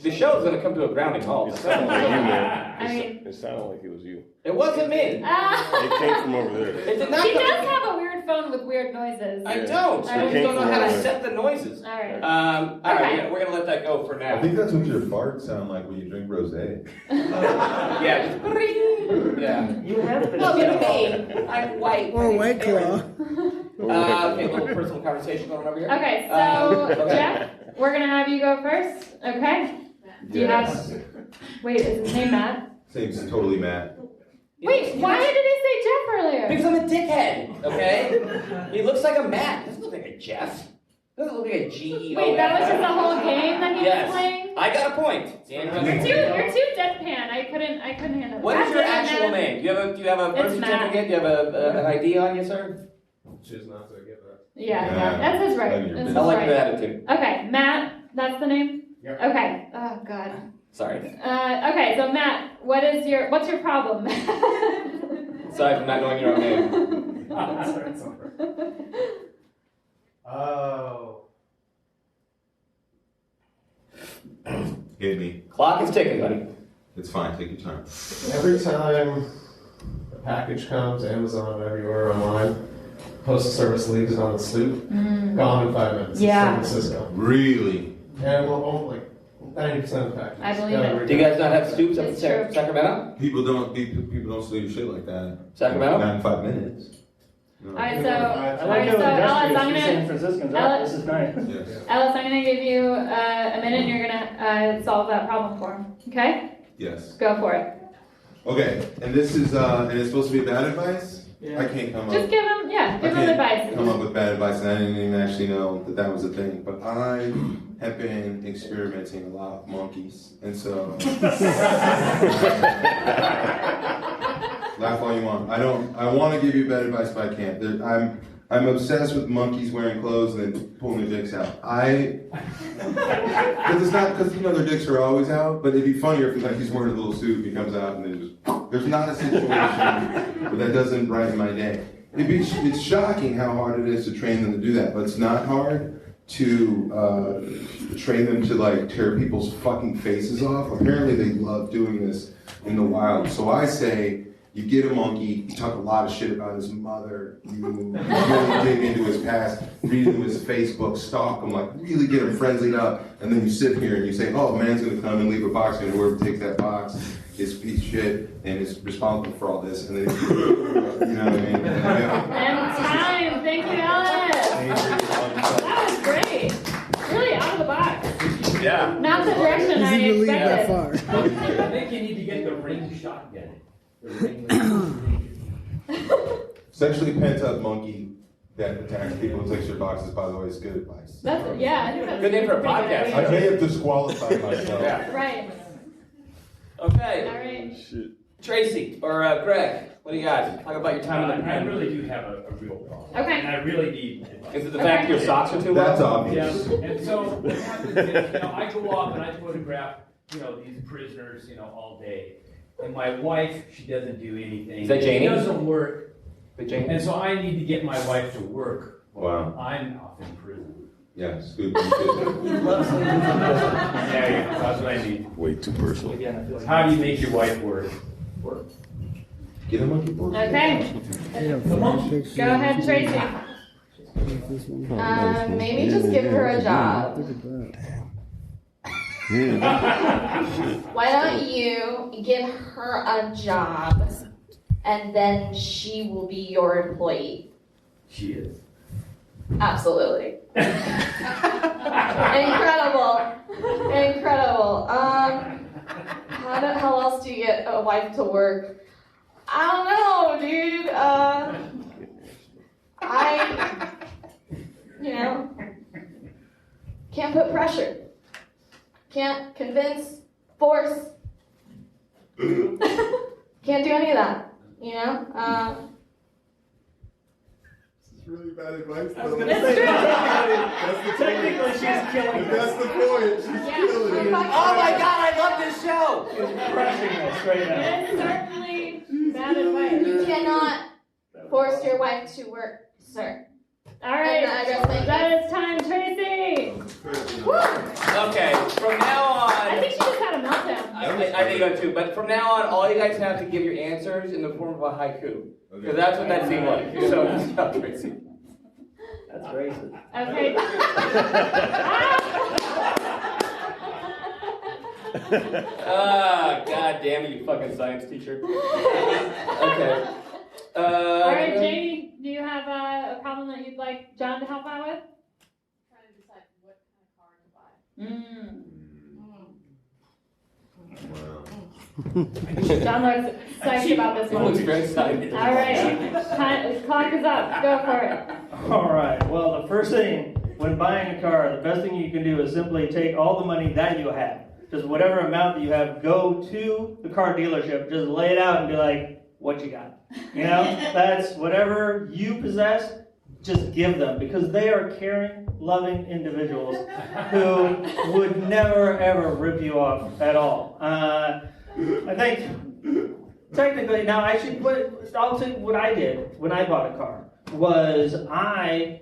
S3: The show's going to come to a grounding halt.
S11: It sounded like you, man.
S2: I mean-
S11: It sounded like it was you.
S3: It wasn't me.
S11: It came from over there.
S3: It did not
S2: He
S3: come
S2: does have a weird phone with weird noises.
S3: I don't. I
S11: It
S3: just
S11: came
S3: don't know
S11: from
S3: how
S11: over
S3: to
S11: there.
S3: set the noises.
S2: All right.
S3: All
S2: Okay.
S3: right, yeah, we're going to let that go for now.
S8: I think that's what your farts sound like when you drink rosé.
S3: Yeah, just yeah.
S6: You have been.
S3: Look at me. I'm white.
S9: Or White Claw.
S3: Okay, a little personal conversation going on over here.
S2: Okay, so
S3: Okay.
S2: Jeff, we're gonna have you go first. Okay. Do you have? Wait, is his name Matt?
S8: Seems totally mad.
S2: Wait, why did he say Jeff earlier?
S3: Because I'm a dickhead, okay? He looks like a Matt. He doesn't look like a Jeff. He doesn't look like a G-E-O-F.
S2: Wait, that was just a whole game that he
S3: Yes.
S2: was playing.
S3: I got a point.
S2: You're too deadpan. I couldn't handle it.
S3: What is your
S2: That's it,
S3: actual
S2: Matt.
S3: name? Do you have a birth
S2: It's Matt.
S3: certificate? Do you have an ID on you, sir?
S10: Choose not to give that.
S2: Yeah, that's his right.
S8: Like your
S2: That's his
S3: I like
S2: right.
S3: your attitude.
S2: Okay, Matt, that's the name?
S10: Yep.
S2: Okay. Oh god.
S3: Sorry.
S2: Okay, so Matt, what's your problem?
S3: Sorry for not knowing your own name.
S10: Oh.
S8: Hit me.
S3: Clock is ticking, buddy.
S8: It's fine. Take your time.
S10: Every time a package comes, Amazon, everywhere online, postal service leaves it on the stoop, gone in 5 minutes.
S2: Yeah.
S10: It's San Francisco.
S8: Really?
S10: And like 90% of the packages.
S2: I believe
S10: gotta
S2: it.
S10: read
S3: Do you guys not have stoops up in
S2: It's true.
S3: Sacramento?
S8: People don't sleep shit like that.
S3: Sacramento?
S8: Not in 5 minutes. No.
S2: Alright, so
S6: I like
S2: Alright,
S6: how
S2: so Ellis,
S6: industrious
S2: I'm
S6: you San
S2: gonna
S6: Franciscans
S2: Ellis-
S6: are. This is nice.
S8: Yes.
S2: Ellis, I'm gonna give you a minute and you're gonna solve that problem for him. Okay?
S8: Yes.
S2: Go for it.
S8: Okay. And this is and it's supposed to be bad advice.
S6: Yeah.
S8: I can't come
S2: Just
S8: up.
S2: give him
S8: I
S2: give him
S8: can't
S2: advice.
S8: come up with bad advice, and I didn't even actually know that that was a thing. But I have been experimenting a lot with monkeys, and so laugh all you want. I want to give you bad advice, but I can't. I'm obsessed with monkeys wearing clothes and then pulling their dicks out. Because it's not because their dicks are always out, but it'd be funnier if he's wearing a little suit and he comes out and then just. There's not a situation where that doesn't brighten my day. It's shocking how hard it is to train them to do that, but it's not hard to train them to like tear people's fucking faces off. Apparently they love doing this in the wild. So I say, you get a monkey, you talk a lot of shit about his mother, you really dig into his past, read into his Facebook, stalk him, like really get him frenzied up, and then you sit here and you say, oh, a man's gonna come and leave a box, and whoever takes that box is a piece of shit and is responsible for all this, and then, you know what I mean?
S5: And time. Thank you, Ellis. That was great. Really out of the box.
S3: Yeah.
S5: Not the direction I
S9: Easy to leave that
S5: expected.
S9: far.
S4: I think you need to get the ring shotgun.
S8: Sexually pent up monkey that attacks people and takes your boxes, by the way, is good advice.
S5: I think that's
S3: Good name for a podcast.
S8: I may have disqualified myself.
S3: Yeah.
S5: Right.
S3: Okay.
S5: All right.
S11: Shit.
S3: Tracy or Greg, what do you got? Talk about your time in the
S4: I
S3: pen.
S4: really do have a real problem.
S5: Okay.
S4: And I really need advice.
S3: Is it the fact your socks are too
S8: That's
S3: long?
S8: obvious.
S4: Yeah, and so what happens is, I go off and I photograph, these prisoners, all day. And my wife, she doesn't do anything.
S3: Is that Janie?
S4: She doesn't work.
S3: Janie?
S4: And so I need to get my wife to work.
S8: Wow.
S4: I'm off in prison.
S8: Yeah, scoop.
S4: There you go. That's what I need.
S11: Way too personal.
S4: How do you make your wife work?
S8: Get a monkey board.
S5: Okay. Go ahead, Tracy.
S7: Maybe just give her a job. Why don't you give her a job and then she will be your employee?
S4: She is.
S7: Absolutely. Incredible. Incredible. How else do you get a wife to work? I don't know, dude. Can't put pressure. Can't convince, force. Can't do any of that,
S8: It's really bad advice.
S6: I was going to say,
S8: That's the
S6: technically she's killing us.
S8: That's the point. She's killing it.
S3: Oh my God, I love this show!
S6: She's crushing us right now.
S5: It's certainly bad advice.
S7: You cannot force your wife to work, sir.
S5: All right.
S7: And I just think
S5: That is time, Tracy.
S3: Okay, from now on.
S5: I think she just had a meltdown.
S3: I think so too, but from now on, all you guys have to give your answers in the form of a haiku. Because that's what that seemed like. So, good job, Tracy.
S6: That's racist.
S5: Okay.
S3: God damn it, you fucking science teacher. Okay.
S5: All right, Jamie, do you have a problem that you'd like John to help out with? Trying to decide what kind of car to buy. John looks psyched about this
S3: He
S5: one.
S3: looks very excited.
S5: All right, clock is up. Go for it.
S6: All right. Well, the first thing when buying a car, the best thing you can do is simply take all the money that you have. Just whatever amount that you have, go to the car dealership, just lay it out and be like, what you got? That's whatever you possess, just give them, because they are caring, loving individuals who would never, ever rip you off at all. I think, technically, now I'll tell you what I did when I bought a car, was I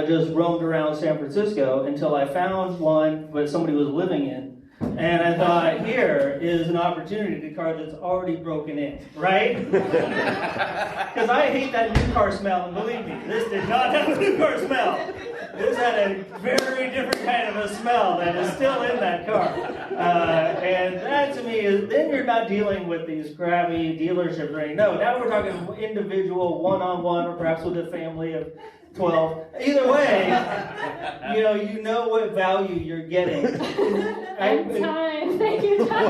S6: just roamed around San Francisco until I found one that somebody was living in. And I thought, here is an opportunity to car that's already broken in, right? Because I hate that new car smell, and believe me, this did not have a new car smell. This had a very different kind of a smell that is still in that car. And that to me is, then you're not dealing with these crappy dealerships or anything. No, now we're talking individual, one-on-one, or perhaps with a family of 12. Either way, you know what value you're getting.
S5: And time. Thank you, time.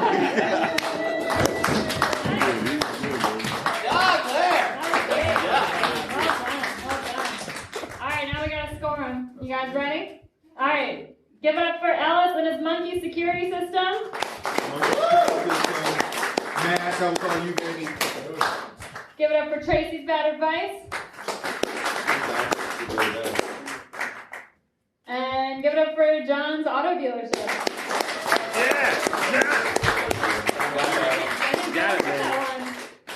S5: All right, now we gotta score him. You guys ready? All right, give it up for Ellis and his monkey security system.
S8: Mash, I was on you, baby.
S5: Give it up for Tracy's bad advice. And give it up for John's auto dealership.
S11: Got it, man.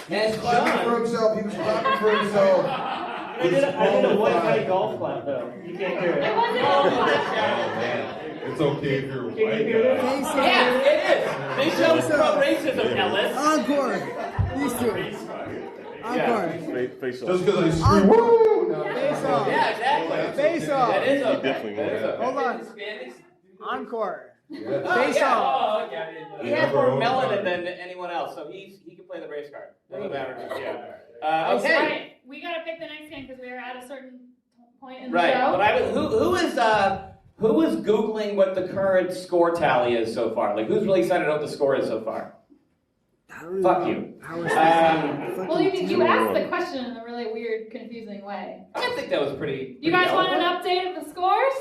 S3: And
S8: Clapping for
S3: John,
S8: himself. He was clapping for himself.
S6: I did a white golf clap though. You can't hear it.
S5: It wasn't all clap.
S8: It's okay if you're a
S6: Can you
S8: white
S6: hear
S8: guy.
S6: it?
S3: yeah, it is. They show pro racism, Ellis.
S9: Encore. These two. Encore.
S11: Face off.
S8: Just because I scream, woo! No.
S9: Face off.
S3: Yeah, exactly.
S9: Face off.
S3: That is okay.
S11: definitely
S3: That is
S11: won't
S3: okay.
S9: Hold on.
S3: Hispanics?
S9: Encore.
S8: Yeah.
S9: Face off.
S3: Oh, okay. He has more melanin than anyone else, so he can play the race card. Doesn't matter. Yeah.
S5: All
S3: Okay.
S5: right, we gotta pick the next game because we are at a certain point in the
S3: Right.
S5: show.
S3: But who is Googling what the current score tally is so far? Like, who's really excited to know what the score is so far? Fuck you.
S5: Well, you asked the question in a really weird, confusing way.
S3: I think that was pretty.
S5: You guys want an
S3: eloquent.
S5: update of the scores?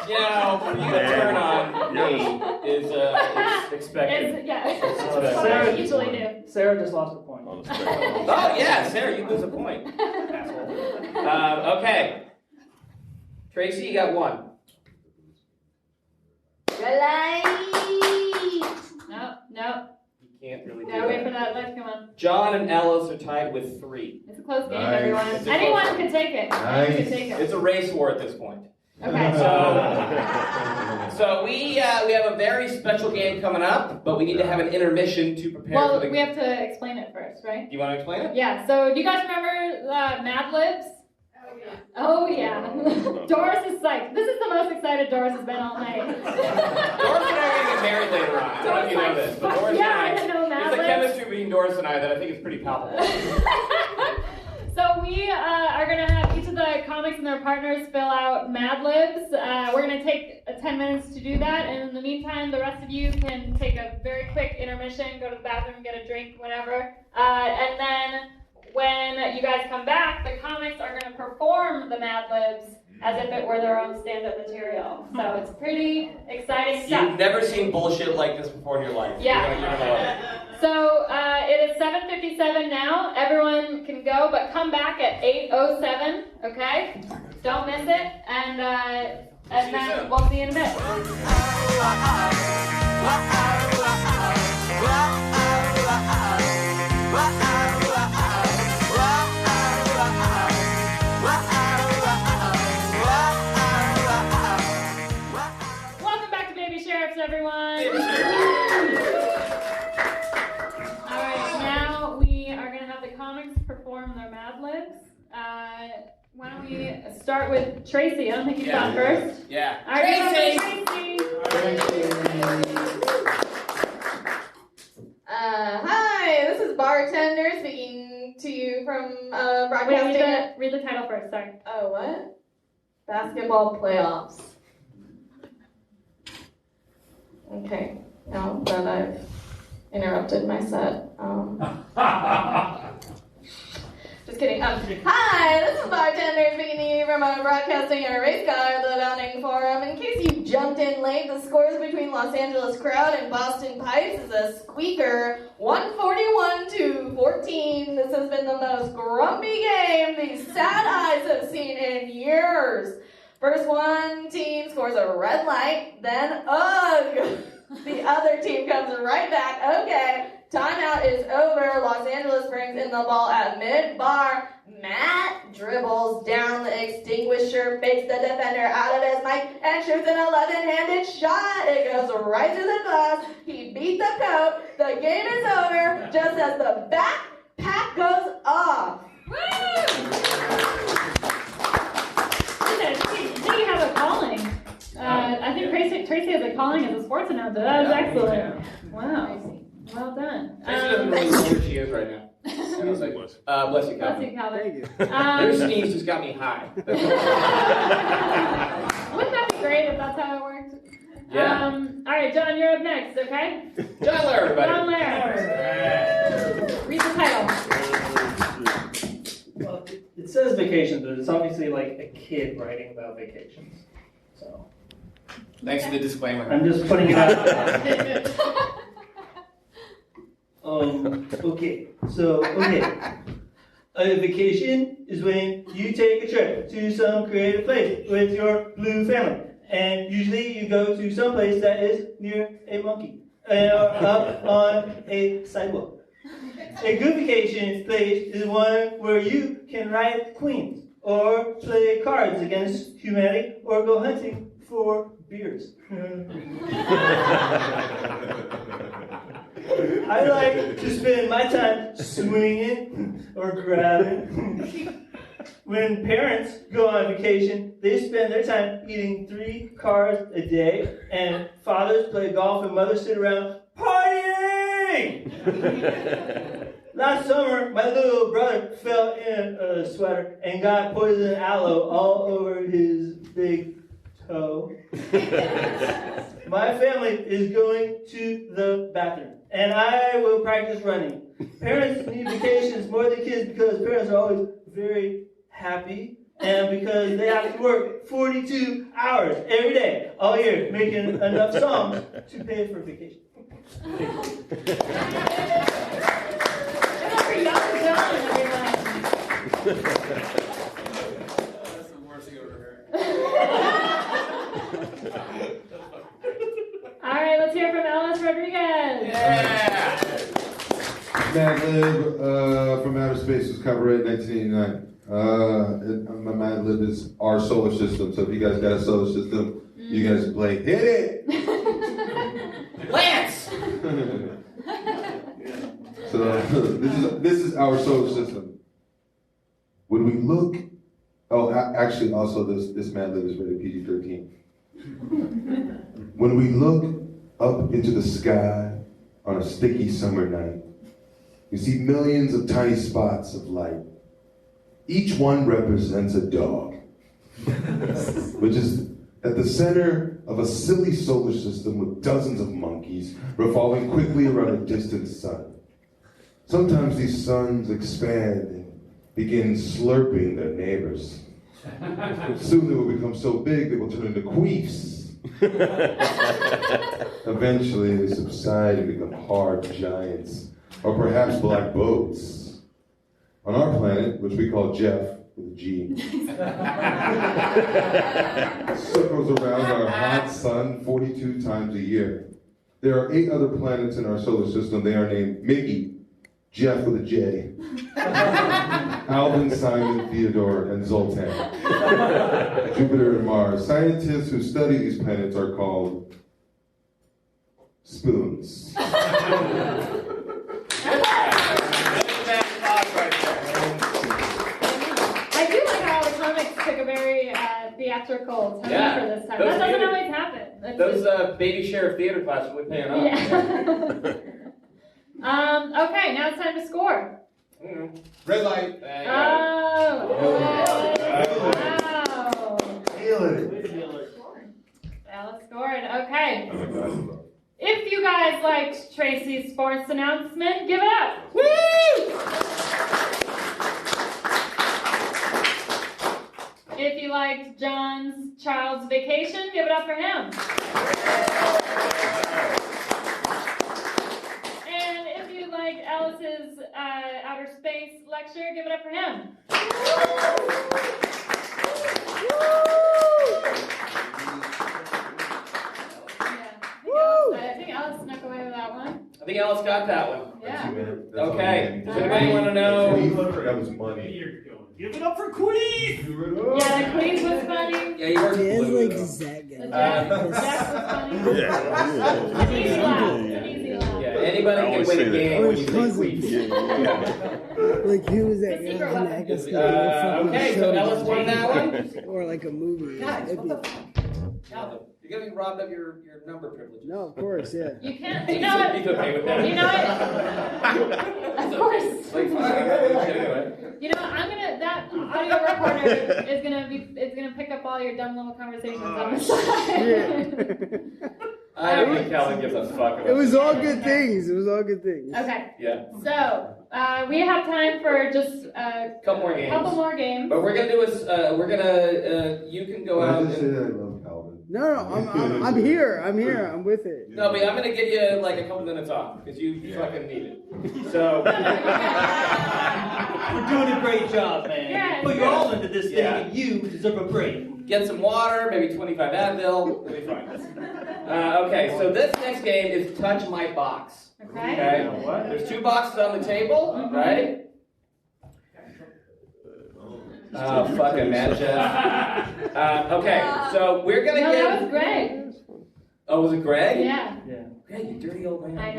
S3: You know, for you to turn on me is expected.
S5: That's what I usually do.
S6: Sarah just lost a point.
S11: On the spectrum.
S3: Oh yeah, Sarah, you lose a point. Asshole. Okay. Tracy, you got one.
S5: No.
S3: You can't really do
S5: Gotta wait for
S3: that.
S5: that light to come on.
S3: John and Ellis are tied with 3.
S5: It's a close game,
S8: Nice.
S5: everyone.
S3: It's a
S5: Anyone
S3: close
S5: can take it. Anyone can take it.
S3: It's a race war at this point.
S5: Okay.
S3: So we have a very special game coming up, but we need to have an intermission to prepare
S5: Well,
S3: for the.
S5: we have to explain it first, right?
S3: Do you want to explain it?
S5: Yeah. So, do you guys remember Mad Libs? Oh yeah. Doris is psyched. This is the most excited Doris has been all night.
S3: Doris and I are going to get married later on. I don't know if you know this, but Doris
S5: Yeah, I
S3: and
S5: know Mad
S3: there's a
S5: Libs.
S3: chemistry between Doris and I that I think is pretty palpable.
S5: So we are going to have each of the comics and their partners fill out Mad Libs. We're going to take 10 minutes to do that, and in the meantime, the rest of you can take a very quick intermission, go to the bathroom, get a drink, whatever. And then when you guys come back, the comics are going to perform the Mad Libs as if it were their own stand-up material. So it's pretty exciting stuff.
S3: You've never seen bullshit like this before in your life.
S5: Yeah.
S3: You're gonna love it.
S5: So it is 7:57 now. Everyone can go, but come back at 8:07. Okay? Don't miss it. And then we'll see you in a bit. Welcome back to Baby Sheriffs, everyone. All right, now we are going to have the comics perform their Mad Libs. Why don't we start with Tracy? I don't think you've gone first.
S3: Yeah.
S5: All right,
S3: Tracy!
S7: Hi, this is Bartender speaking to you from broadcasting.
S5: Wait, read the title first, sorry.
S7: Oh, what? Basketball playoffs. Okay, now that I've interrupted my set. Just kidding. Hi, this is Bartender speaking to you from broadcasting a race car at the Bounding Forum. In case you jumped in late, the scores between Los Angeles Crowd and Boston Pipes is a squeaker, 141-14. This has been the most grumpy game these sad eyes have seen in years. First one team scores a red light, then ugh! The other team comes right back. Okay, timeout is over. Los Angeles brings in the ball at mid-bar. Matt dribbles down the extinguisher, fakes the defender out of his mic, and shoots an 11-handed shot. It goes right to the glass. He beat the coat. The game is over just as the backpack goes off.
S5: Woo! You have a calling. I think Tracy has a calling as a sports announcer. That was excellent. Wow. Well done.
S3: Tracy doesn't really know where she is right now. And I was like, bless you,
S5: Bless
S3: Calvin.
S5: you, Calvin.
S3: Your sneeze just got me high.
S5: Wouldn't that be great if that's how it worked?
S3: Yeah.
S5: All right, John, you're up next, okay?
S3: John Lehre, everybody.
S5: Jon Lehre. Read the title.
S6: Well, it says vacations, but it's obviously like a kid writing about vacations. So
S3: Thanks for the disclaimer.
S6: I'm just putting it out. Okay. A vacation is when you take a trip to some creative place with your blue family. And usually you go to some place that is near a monkey or up on a sidewalk. A good vacation place is one where you can ride queens or play cards against humanity or go hunting for beers. I like to spend my time swinging or grabbing. When parents go on vacation, they spend their time eating 3 carbs a day, and fathers play golf and mothers sit around partying! Last summer, my little brother fell in a sweater and got poison aloe all over his big toe. My family is going to the bathroom, and I will practice running. Parents need vacations more than kids because parents are always very happy and because they have to work 42 hours every day all year making enough songs to pay for vacation.
S5: All right, let's hear from Ellis Rodriguez.
S8: Yeah. Mad Lib from Outer Space was copyright 1989. My Mad Lib is our solar system, so if you guys got a solar system, you guys play Hit It!
S1: Lance!
S8: So this is our solar system. When we look, actually also this Mad Lib is rated PG-13. When we look up into the sky on a sticky summer night, we see millions of tiny spots of light. Each one represents a dog, which is at the center of a silly solar system with dozens of monkeys revolving quickly around a distant sun. Sometimes these suns expand and begin slurping their neighbors. Soon they will become so big they will turn into queefs. Eventually they subside and become hard giants, or perhaps black boats. On our planet, which we call Jeff, with a G, circles around our hot sun 42 times a year. There are 8 other planets in our solar system. They are named Mickey, Jeff with a J, Alvin, Simon, Theodore, and Zoltan. Jupiter and Mars. Scientists who study these planets are called spoons.
S5: I do like how the comics took a very theatrical turn for this time. That doesn't always happen.
S3: Those baby sheriff theater classes we're paying off.
S5: Yeah. Okay, now it's time to score.
S8: Red light.
S5: Wow. Alice scored. Okay. If you guys liked Tracy's sports announcement, give it up. Woo! If you liked John's child's vacation, give it up for him. And if you liked Alice's outer space lecture, give it up for him. I think Alice snuck away with that one.
S3: I think Alice got that one.
S5: Yeah.
S3: Okay. Does anybody want to know?
S8: That was money.
S4: Give it up for Queen!
S5: Yeah, the Queens was funny.
S3: Yeah, you worked
S9: Yeah, it's
S3: blue,
S9: like
S3: though.
S9: Zaga.
S5: The Jack was funny. It's an easy laugh. It's an easy laugh.
S3: Yeah, anybody can win a game when you say Queen.
S9: Like he was that
S5: The
S9: guy
S5: secret
S9: in
S5: weapon.
S9: Agatha
S3: Okay, so Ellis won that one.
S9: or like a movie.
S3: Guys,
S9: It'd
S3: what
S9: be-
S3: the fuck? Calvin, you're going to be robbed of your number privileges.
S9: No, of course, yeah.
S5: You can't. You know what?
S3: He's okay with that.
S5: You know what? Of course.
S3: Like, anyway.
S5: You know, that audio recorder is gonna pick up all your dumb little conversations on the side.
S3: I don't think Calvin gives a fuck about
S9: It was
S3: this.
S9: all good things. It was all good things.
S5: Okay.
S3: Yeah.
S5: So, we have time for just a
S3: Couple more games.
S5: couple more games.
S3: But we're gonna do you can go
S8: I
S3: out
S8: just say
S3: and
S8: that I love Calvin.
S9: No, I'm here. I'm here. I'm with it.
S3: No, but I'm gonna give you like a couple minutes off because you fucking need it. So
S6: We're doing a great job, man.
S5: Yeah.
S6: Put your all into this thing,
S3: Yeah.
S6: and you deserve a break.
S3: get some water, maybe 25 Advil, it'll be fine. Okay, so this next game is Touch My Box.
S5: Okay.
S3: Okay. There's 2 boxes on the table, right? Oh, fucking man, Jeff. Okay, so we're gonna
S5: No,
S3: give.
S5: that was Greg.
S3: Oh, was it Greg?
S5: Yeah.
S3: Greg, you dirty old man.
S5: I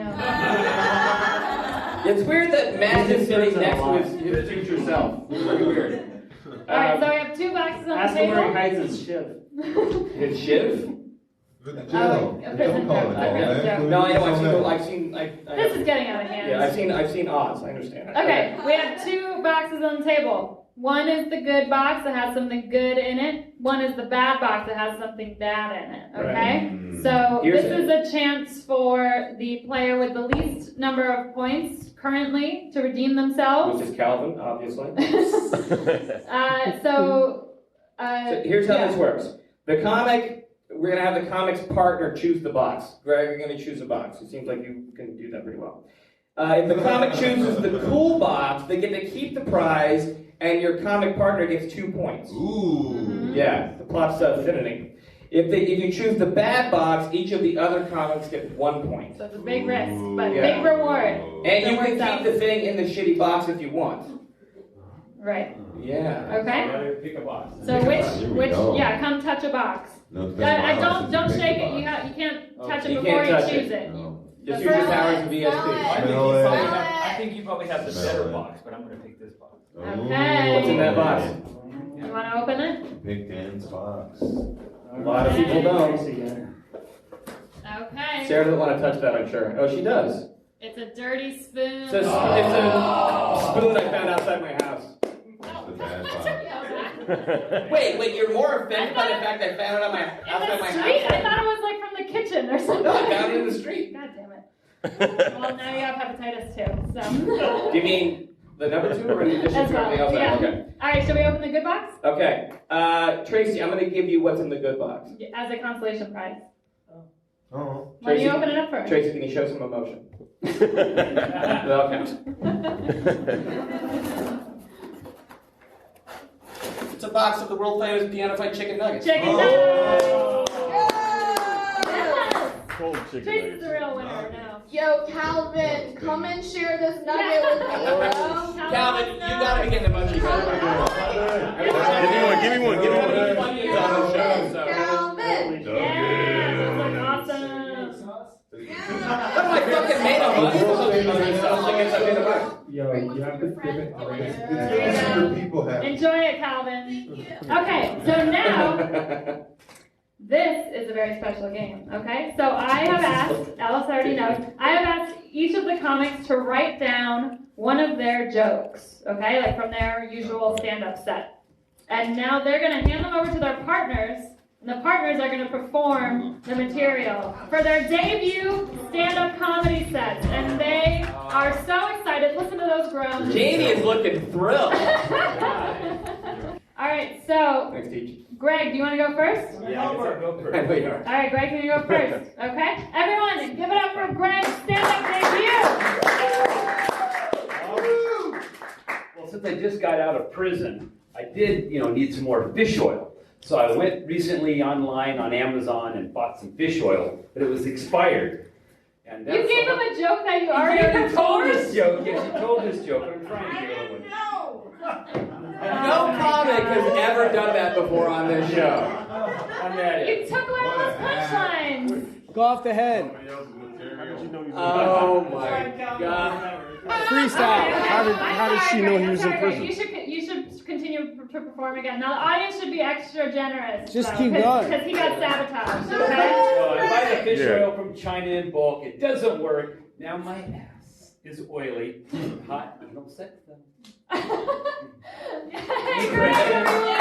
S5: know.
S3: It's weird that Matt is sitting next to his future self. It's really weird.
S5: All right, so we have 2 boxes on
S6: Ask
S5: the
S6: him where he
S5: table.
S6: hides his shiv.
S3: His shiv?
S5: Oh, a prison joke. A prison joke.
S3: No, I know. I've seen.
S5: This is getting out of hand.
S3: Yeah, I've seen odds. I understand.
S5: Okay, we have 2 boxes on the table. One is the good box that has something good in it. One is the bad box that has something bad in it. Okay?
S3: Right.
S5: So
S3: Here's
S5: this is a chance for the player with the least number of points currently to redeem themselves.
S3: Which is Calvin, obviously.
S5: So
S3: here's how
S5: yeah.
S3: this works. The comic, we're going to have the comic's partner choose the box. Greg, you're going to choose a box. It seems like you can do that pretty well. If the comic chooses the cool box, they get to keep the prize, and your comic partner gets 2 points.
S8: Ooh.
S3: Yeah, the plot's fitting. If you choose the bad box, each of the other comics get 1 point.
S5: So it's a big risk, but
S3: Yeah.
S5: big reward.
S3: And you
S5: It
S3: can
S5: works out.
S3: keep the thing in the shitty box if you want.
S5: Right.
S3: Yeah.
S5: Okay.
S4: Pick a box.
S5: So which yeah, come touch a box.
S8: No,
S5: Don't shake it. You can't touch it
S3: You
S5: before
S3: can't
S5: you
S3: touch
S5: choose
S3: it.
S5: it.
S3: Just
S5: The
S3: use your
S5: first-
S3: powers of
S4: I
S3: VSP.
S4: think you probably have the
S8: Smell
S4: better
S8: it.
S4: box, but I'm gonna pick this box.
S5: Okay.
S3: What's in that box?
S5: You want to open it?
S8: Pick Dan's box.
S3: A lot of people don't.
S5: Okay.
S3: Sarah doesn't want to touch that, I'm sure. Oh, she does.
S5: It's a dirty spoon.
S3: It's a spoon I found outside my house.
S8: The bad box.
S3: Wait, you're more offended by the fact I found it outside my
S5: street?
S3: house?
S5: I thought it was like from the kitchen or something.
S3: No, I found it in the street.
S5: God damn it. Well, now you have hepatitis too. So.
S3: Do you mean the number 2 or in addition
S5: As
S3: to
S5: well.
S3: everything else?
S5: Yeah.
S3: Okay.
S5: All right. Should we open the good box
S3: Okay. Tracy, I'm going to give you what's in the good box.
S5: as a consolation prize?
S8: Oh.
S5: Why do you open it up first?
S3: Tracy, can you show some emotion? That'll count. It's a box of the world famous Pianofight chicken nuggets.
S5: Chicken
S8: Oh.
S5: nuggets.
S11: Cold chicken
S5: Tracy's
S11: nuggets.
S5: the real winner now.
S7: Yo, Calvin, come and share this nugget with me, bro.
S3: Calvin, you gotta be getting the munchies.
S11: Give me one.
S7: Calvin.
S5: Yeah, those look awesome.
S3: What am I fucking made of?
S6: Yo, you have to give it
S8: It's super people have.
S5: Enjoy it, Calvin. Okay, so now this is a very special game. Okay, so I have asked, Ellis already knows, I have asked each of the comics to write down one of their jokes. Okay, like from their usual stand-up set, and now they're gonna hand them over to their partners. And the partners are going to perform the material for their debut stand-up comedy sets. And they are so excited. Listen to those groans.
S3: Jamie is looking thrilled.
S5: All right, so,
S3: Thanks, Teach.
S5: Greg, do you want to go first?
S4: Yeah, go
S3: I
S4: first.
S3: know you are.
S5: All right, Greg, can you go first? Okay? Everyone, give it up for Greg's stand-up debut.
S4: Well, since I just got out of prison, I did, need some more fish oil. So I went recently online on Amazon and bought some fish oil, but it was expired. And
S5: You gave him a joke that you already
S4: already told
S5: recorded?
S4: this joke. Yes, you told this joke. I'm trying to get over it.
S3: No comic has ever done that before on this show.
S4: I'm at
S5: You
S4: it.
S5: took away all those punchlines.
S9: Go off the head.
S3: Oh my god.
S9: Freestyle. How did she know he was in prison?
S5: You should continue to perform again. Now the audience should be extra generous.
S9: Just
S5: though,
S9: keep going.
S5: Because he got sabotaged. Okay.
S4: So I buy the fish oil from China in bulk. It doesn't work. Now my ass is oily, hot, and no sex though.
S5: Hey, Greg, everyone.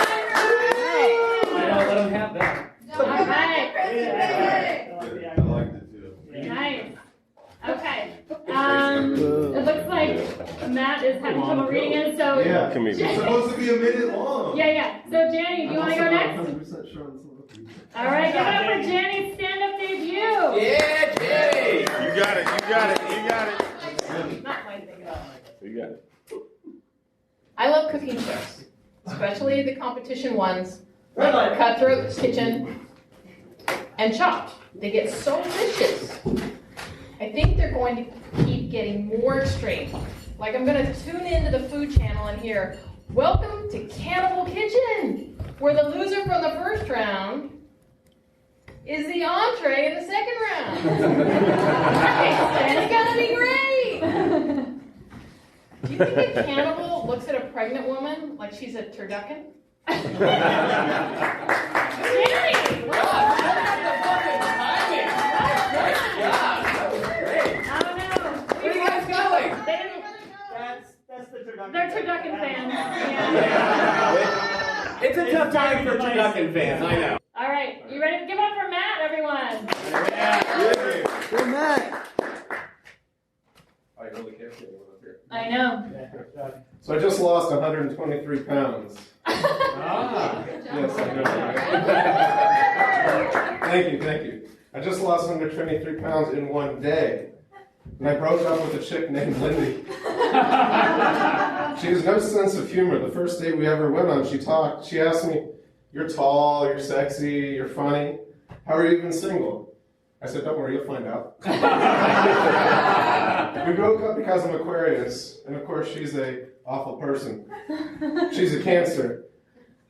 S4: I don't let them have that.
S5: All right.
S8: I liked it too.
S5: Nice. Okay. It looks like Matt is having trouble reading it, so
S8: Yeah.
S11: Come here.
S8: It's supposed to be a minute long.
S5: yeah. So Janny, do you want to go next? All right, give it up for Jenny's stand-up debut.
S3: Yeah, Jenny!
S11: You got it. You got it. You got it.
S5: Not my thing at all.
S11: You got it.
S12: I love cooking shows, especially the competition ones, like Cutthroat Kitchen and Chopped. They get so vicious. I think they're going to keep getting more extreme. Like I'm going to tune into the Food Channel and hear, "Welcome to Cannibal Kitchen," where the loser from the first round is the entree in the second round. And it's going to be great. Do you think a cannibal looks at a pregnant woman like she's a turducken?
S5: Jenny! I don't know.
S3: Where are you guys going?
S6: That's the turducken.
S5: They're turducken fans. Yeah.
S3: It's a tough time for turducken fans, I know.
S5: All right, you ready to give up for Matt, everyone?
S9: Go Matt.
S10: I really can't see anyone up here.
S5: I know.
S10: So I just lost 123 pounds.
S3: Ah.
S10: Yes, I know. Thank you. I just lost 123 pounds in one day. And I broke up with a chick named Lindy. She has no sense of humor. The first date we ever went on, she asked me, "You're tall, you're sexy, you're funny. How are you even single?" I said, "Don't worry, you'll find out." We broke up because I'm Aquarius, and of course she's a awful person. She's a Cancer,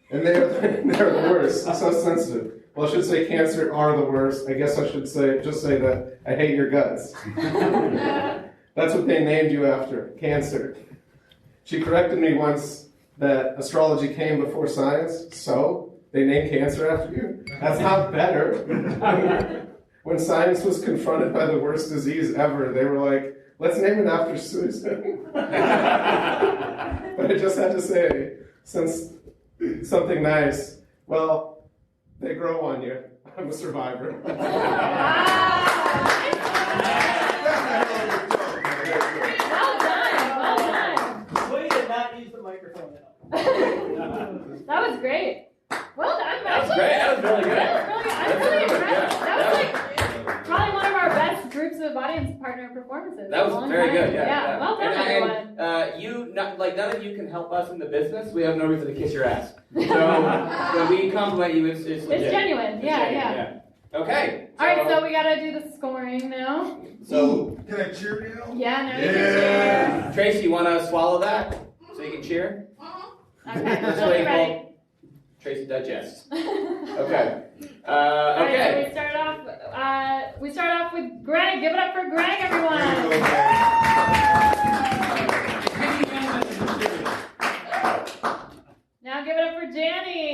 S10: and they're the worst. So sensitive. Well, I should say Cancer are the worst. I guess I should just say that I hate your guts. That's what they named you after, Cancer. She corrected me once that astrology came before science, so they named Cancer after you. That's not better. When science was confronted by the worst disease ever, they were like, "Let's name it after Susan." But I just had to say, since something nice, well, they grow on you. I'm a survivor.
S5: Well done.
S6: We did not use the microphone now.
S5: That was great. Well done,
S3: That was great. That was really good.
S5: That was really good. I'm really impressed. That was like probably one of our best groups of audience partner performances.
S3: That was very good, yeah.
S5: Well done, everyone.
S3: And none of you can help us in the business. We have no reason to kiss your ass. So when we compliment you, it's legit.
S5: It's genuine.
S3: It's
S5: Yeah,
S3: genuine,
S5: yeah.
S3: Okay.
S5: All right, so we gotta do the scoring now.
S3: So
S8: Can I cheer now?
S5: Yeah, now you can cheer.
S3: Tracy, you want to swallow that so you can cheer?
S5: Okay,
S3: Let's
S5: so
S3: wait
S5: you ready?
S3: Tracy digests. Okay.
S5: All right,
S3: Okay.
S5: so we start off with Greg. Give it up for Greg, everyone. Now give it up for Janny.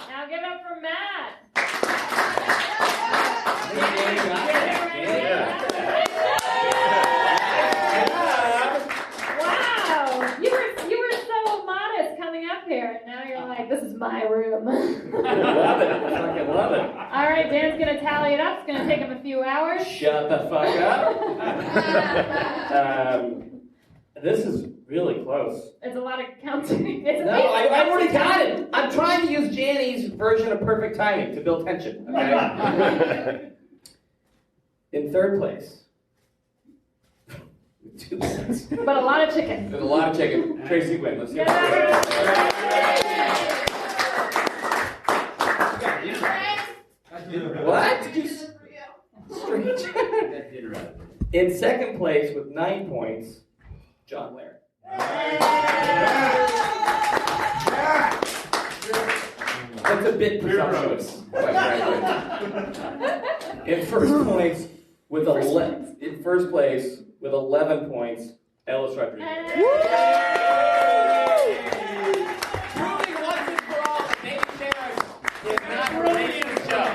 S5: Now give it up for Matt. Wow, you were so modest coming up here, and now you're like, this is my room.
S3: I love it. I fucking love it.
S5: All right, Dan's gonna tally it up. It's gonna take him a few hours.
S3: Shut the fuck up. This is really close.
S5: It's a lot of counting.
S3: No, I've already got it. I'm trying to use Janny's version of perfect timing to build tension. Okay. In third place. 2 points.
S5: But a lot of chicken.
S3: There's a lot of chicken. Tracy Nguyen. Let's hear it. What? Did you? Strange. In second place with 9 points, Jon Lehre. That's a bit presumptuous, quite frankly. In first place with 11 points, Ellis Rodriguez. Proving once and for all that maybe Sarah is not racist, Joe.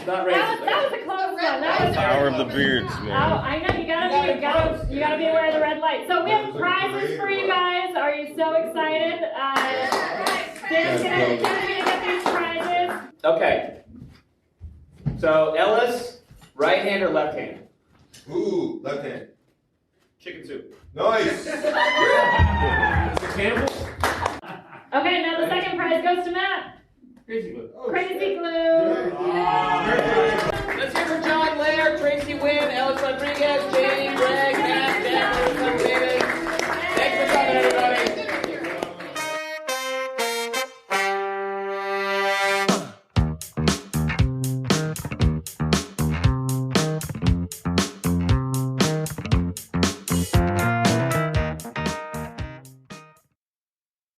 S3: Not racist.
S5: That was a close one. That was
S11: Power of the beards,
S5: Oh,
S11: man.
S5: I know you gotta be aware of the red light. So we have prizes for you guys. Are you so excited? Dan's gonna get these prizes.
S3: Okay. So Ellis, right hand or left hand?
S8: Ooh, left hand.
S3: Chicken soup.
S8: Nice.
S3: Is it cannibals?
S5: Okay, now the second prize goes to Matt.
S3: Crazy glue.
S5: Crazy glue.
S3: Let's hear for Jon Lehre, Tracy Nguyen, Ellis Rodriguez, Jane Gray.